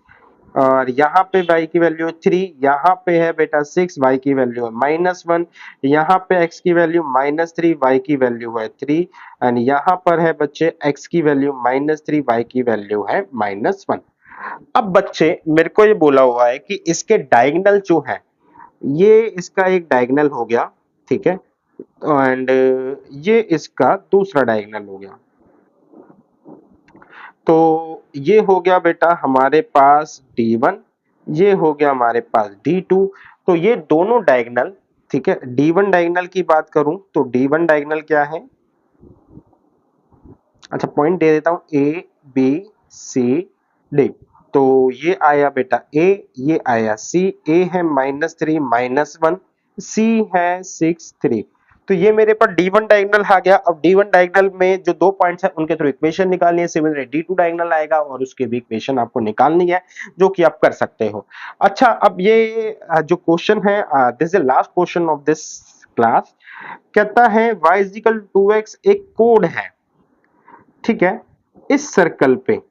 और यहाँ पे y की वैल्यू 3, यहाँ पे है बेटा 6, y की वैल्यू है -1, यहाँ पे x की वैल्यू -3, y की वैल्यू है 3 एंड यहाँ पर है बच्चे x की वैल्यू -3, y की वैल्यू है -1। अब बच्चे मेरे को ये बोला हुआ है कि इसके डायगोनल जो है, ये इसका एक डायगोनल हो गया, ठीक है, एंड ये इसका दूसरा डायगोनल हो गया। तो ये हो गया बेटा हमारे पास D1, ये हो गया हमारे पास D2। तो ये दोनों डायगोनल, ठीक है, D1 डायगोनल की बात करूं तो D1 डायगोनल क्या है, अच्छा पॉइंट दे देता हूं, A B C D। तो ये आया बेटा A, ये आया C, A है -3 -1, C है 6 3। तो ये मेरे पास D1 डायगोनल आ गया। अब D1 डायगोनल में जो 2 पॉइंट्स है उनके थ्रू इक्वेशन निकालनी है। सिमिलरली D2 डायगोनल आएगा और उसके भी इक्वेशन आपको निकालनी है, जो कि आप कर सकते हो। अच्छा, अब ये जो क्वेश्चन है, this is the last question of this class. कहता है y is equal to 2x एक कोड है, ठीक है, इस सर्कल पे।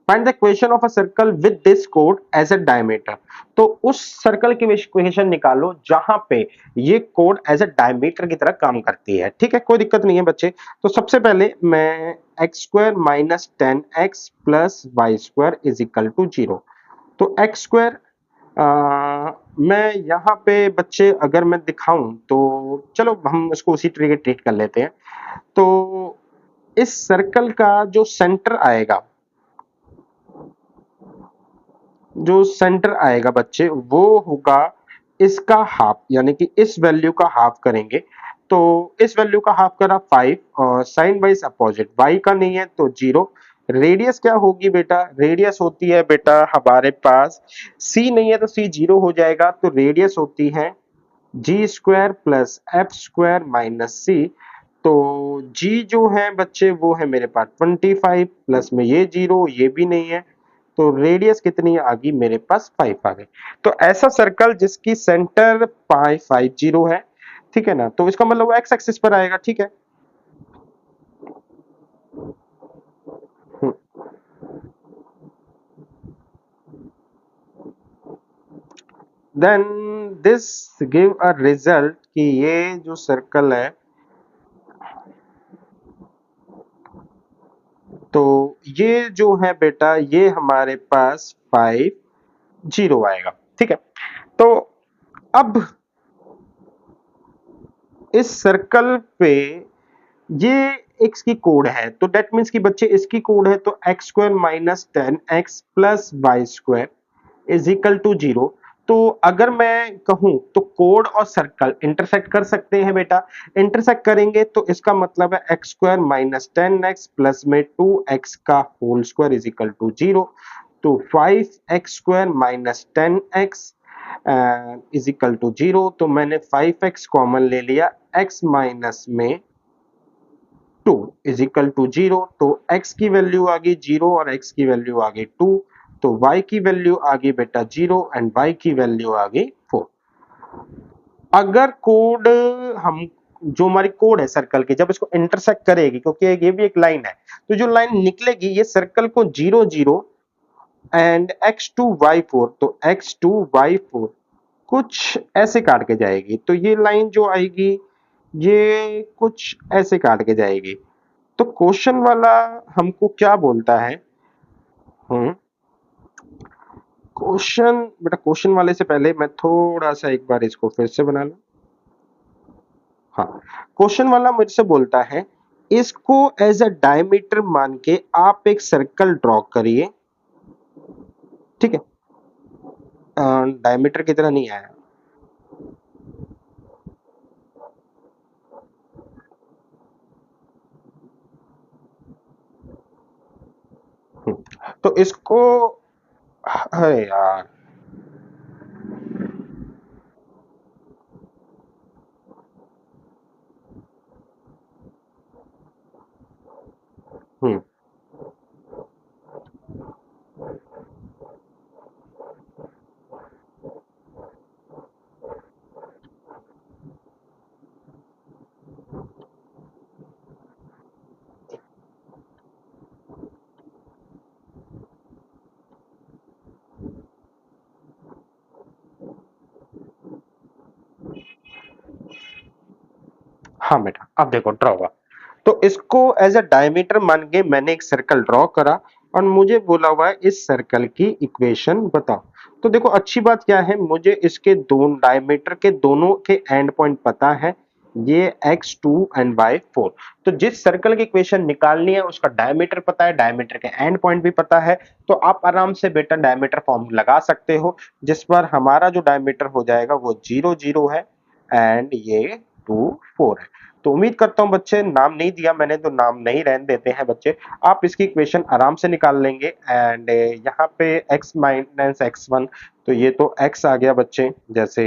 Find the equation of a circle with this कोड एज अ डायमीटर। तो उस सर्कल की इक्वेशन निकालो जहां पे ये कोड एज अ डायमीटर की तरह काम करती है, ठीक है, कोई दिक्कत नहीं है बच्चे। तो सबसे पहले मैं x square minus 10x plus y square is equal to 0। तो एक्स स्क्वायर मैं यहाँ पे बच्चे अगर मैं दिखाऊं तो चलो हम इसको उसी तरीके ट्रीट कर लेते हैं। तो इस सर्कल का जो सेंटर आएगा, जो सेंटर आएगा बच्चे, वो होगा इसका हाफ, यानी कि इस वैल्यू का हाफ करेंगे। तो इस वैल्यू का हाफ करा 5 और साइन वाइज अपोजिट, y का नहीं है तो 0। रेडियस क्या होगी बेटा? रेडियस होती है बेटा हमारे पास, c नहीं है तो c 0 हो जाएगा, तो रेडियस होती है g square plus F square minus सी। तो g जो है बच्चे वो है मेरे पास 25 प्लस में ये 0, ये भी नहीं है, तो रेडियस कितनी आ गई मेरे पास? 5 आ गई। तो ऐसा सर्कल जिसकी सेंटर पाई 50 है, ठीक है ना, तो इसका मतलब वो एक्स एक्सिस पर आएगा, ठीक है। Then this give a result कि ये जो सर्कल है, तो ये जो है बेटा ये हमारे पास 50 आएगा, ठीक है। तो अब इस सर्कल पे ये x की कोड है, तो दैट मीन्स कि बच्चे इसकी कोड है, तो x square minus 10x plus y square is equal to 0। तो अगर मैं कहूं तो कोड और सर्कल इंटरसेक्ट कर सकते हैं बेटा। इंटरसेक्ट करेंगे तो इसका मतलब है x square minus 10x plus में 2x का whole square is equal to 0। तो 5x square minus 10x is equal to 0। तो मैंने 5x कॉमन ले लिया, x माइनस में 2 इज इक्वल टू 0। तो x की वैल्यू आ गई 0 और x की वैल्यू आ गई 2। तो y की वैल्यू आ गई बेटा 0 एंड y की वैल्यू आ गई 4। अगर कोड हम, जो हमारी कोड है सर्कल की, जब इसको इंटरसेक्ट करेगी, क्योंकि ये भी एक लाइन है, तो जो लाइन निकलेगी ये सर्कल को 0 0 एंड x2 y4, तो x2 y4 कुछ ऐसे काट के जाएगी। तो ये लाइन जो आएगी ये कुछ ऐसे काट के जाएगी। तो क्वेश्चन वाला हमको क्या बोलता है? हम्म क्वेश्चन बेटा, क्वेश्चन वाले से पहले मैं थोड़ा सा एक बार इसको फिर से बना लूं। हाँ, क्वेश्चन वाला मुझसे बोलता है इसको एज अ डायमीटर मान के आप एक सर्कल ड्रॉ करिए, ठीक है। डायमीटर की तरह नहीं आया। तो इसको, अरे यार, हम्म हाँ बेटा, अब देखो ड्रॉ हुआ। तो इसको एज अ डायमीटर मान के मैंने एक सर्कल ड्रॉ करा और मुझे बोला हुआ है इस सर्कल की इक्वेशन बताओ। तो देखो अच्छी बात क्या है, मुझे इसके दोनों डायमीटर के दोनों के एंड पॉइंट पता है, ये x2 एंड y4। तो जिस सर्कल की इक्वेशन निकालनी है उसका डायमीटर पता है, डायमीटर के एंड पॉइंट भी पता है, तो आप आराम से बेटा डायमीटर फॉर्म लगा सकते हो, जिस पर हमारा जो डायमीटर हो जाएगा वो 0 0 है एंड ये 2 4 है। तो उम्मीद करता हूं बच्चे, नाम नहीं दिया मैंने तो नाम नहीं रहने देते हैं बच्चे, आप इसकी इक्वेशन आराम से निकाल लेंगे। एंड यहाँ पे x माइनस x1, तो ये तो x आ गया बच्चे, जैसे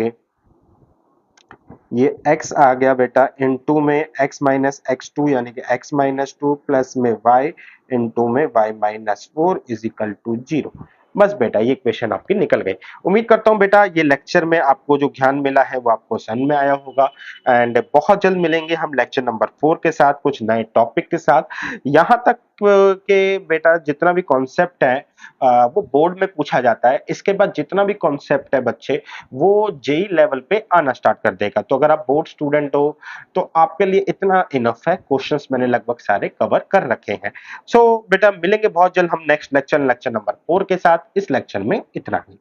ये x आ गया बेटा इनटू में x माइनस एक्स टू यानी कि x माइनस टू प्लस में y इनटू में y minus four is equal to zero. बस बेटा ये इक्वेशन आपकी निकल गई। उम्मीद करता हूँ बेटा ये लेक्चर में आपको जो ज्ञान मिला है वो आपको समझ में आया होगा। एंड बहुत जल्द मिलेंगे हम लेक्चर नंबर 4 के साथ कुछ नए टॉपिक के साथ। यहाँ तक के बेटा जितना भी कॉन्सेप्ट है वो बोर्ड में पूछा जाता है। इसके बाद जितना भी कॉन्सेप्ट है बच्चे वो जेई लेवल पे आना स्टार्ट कर देगा। तो अगर आप बोर्ड स्टूडेंट हो तो आपके लिए इतना इनफ है। क्वेश्चंस मैंने लगभग सारे कवर कर रखे हैं। सो बेटा मिलेंगे बहुत जल्द हम नेक्स्ट लेक्चर नंबर 4 के साथ। इस लेक्चर में इतना ही।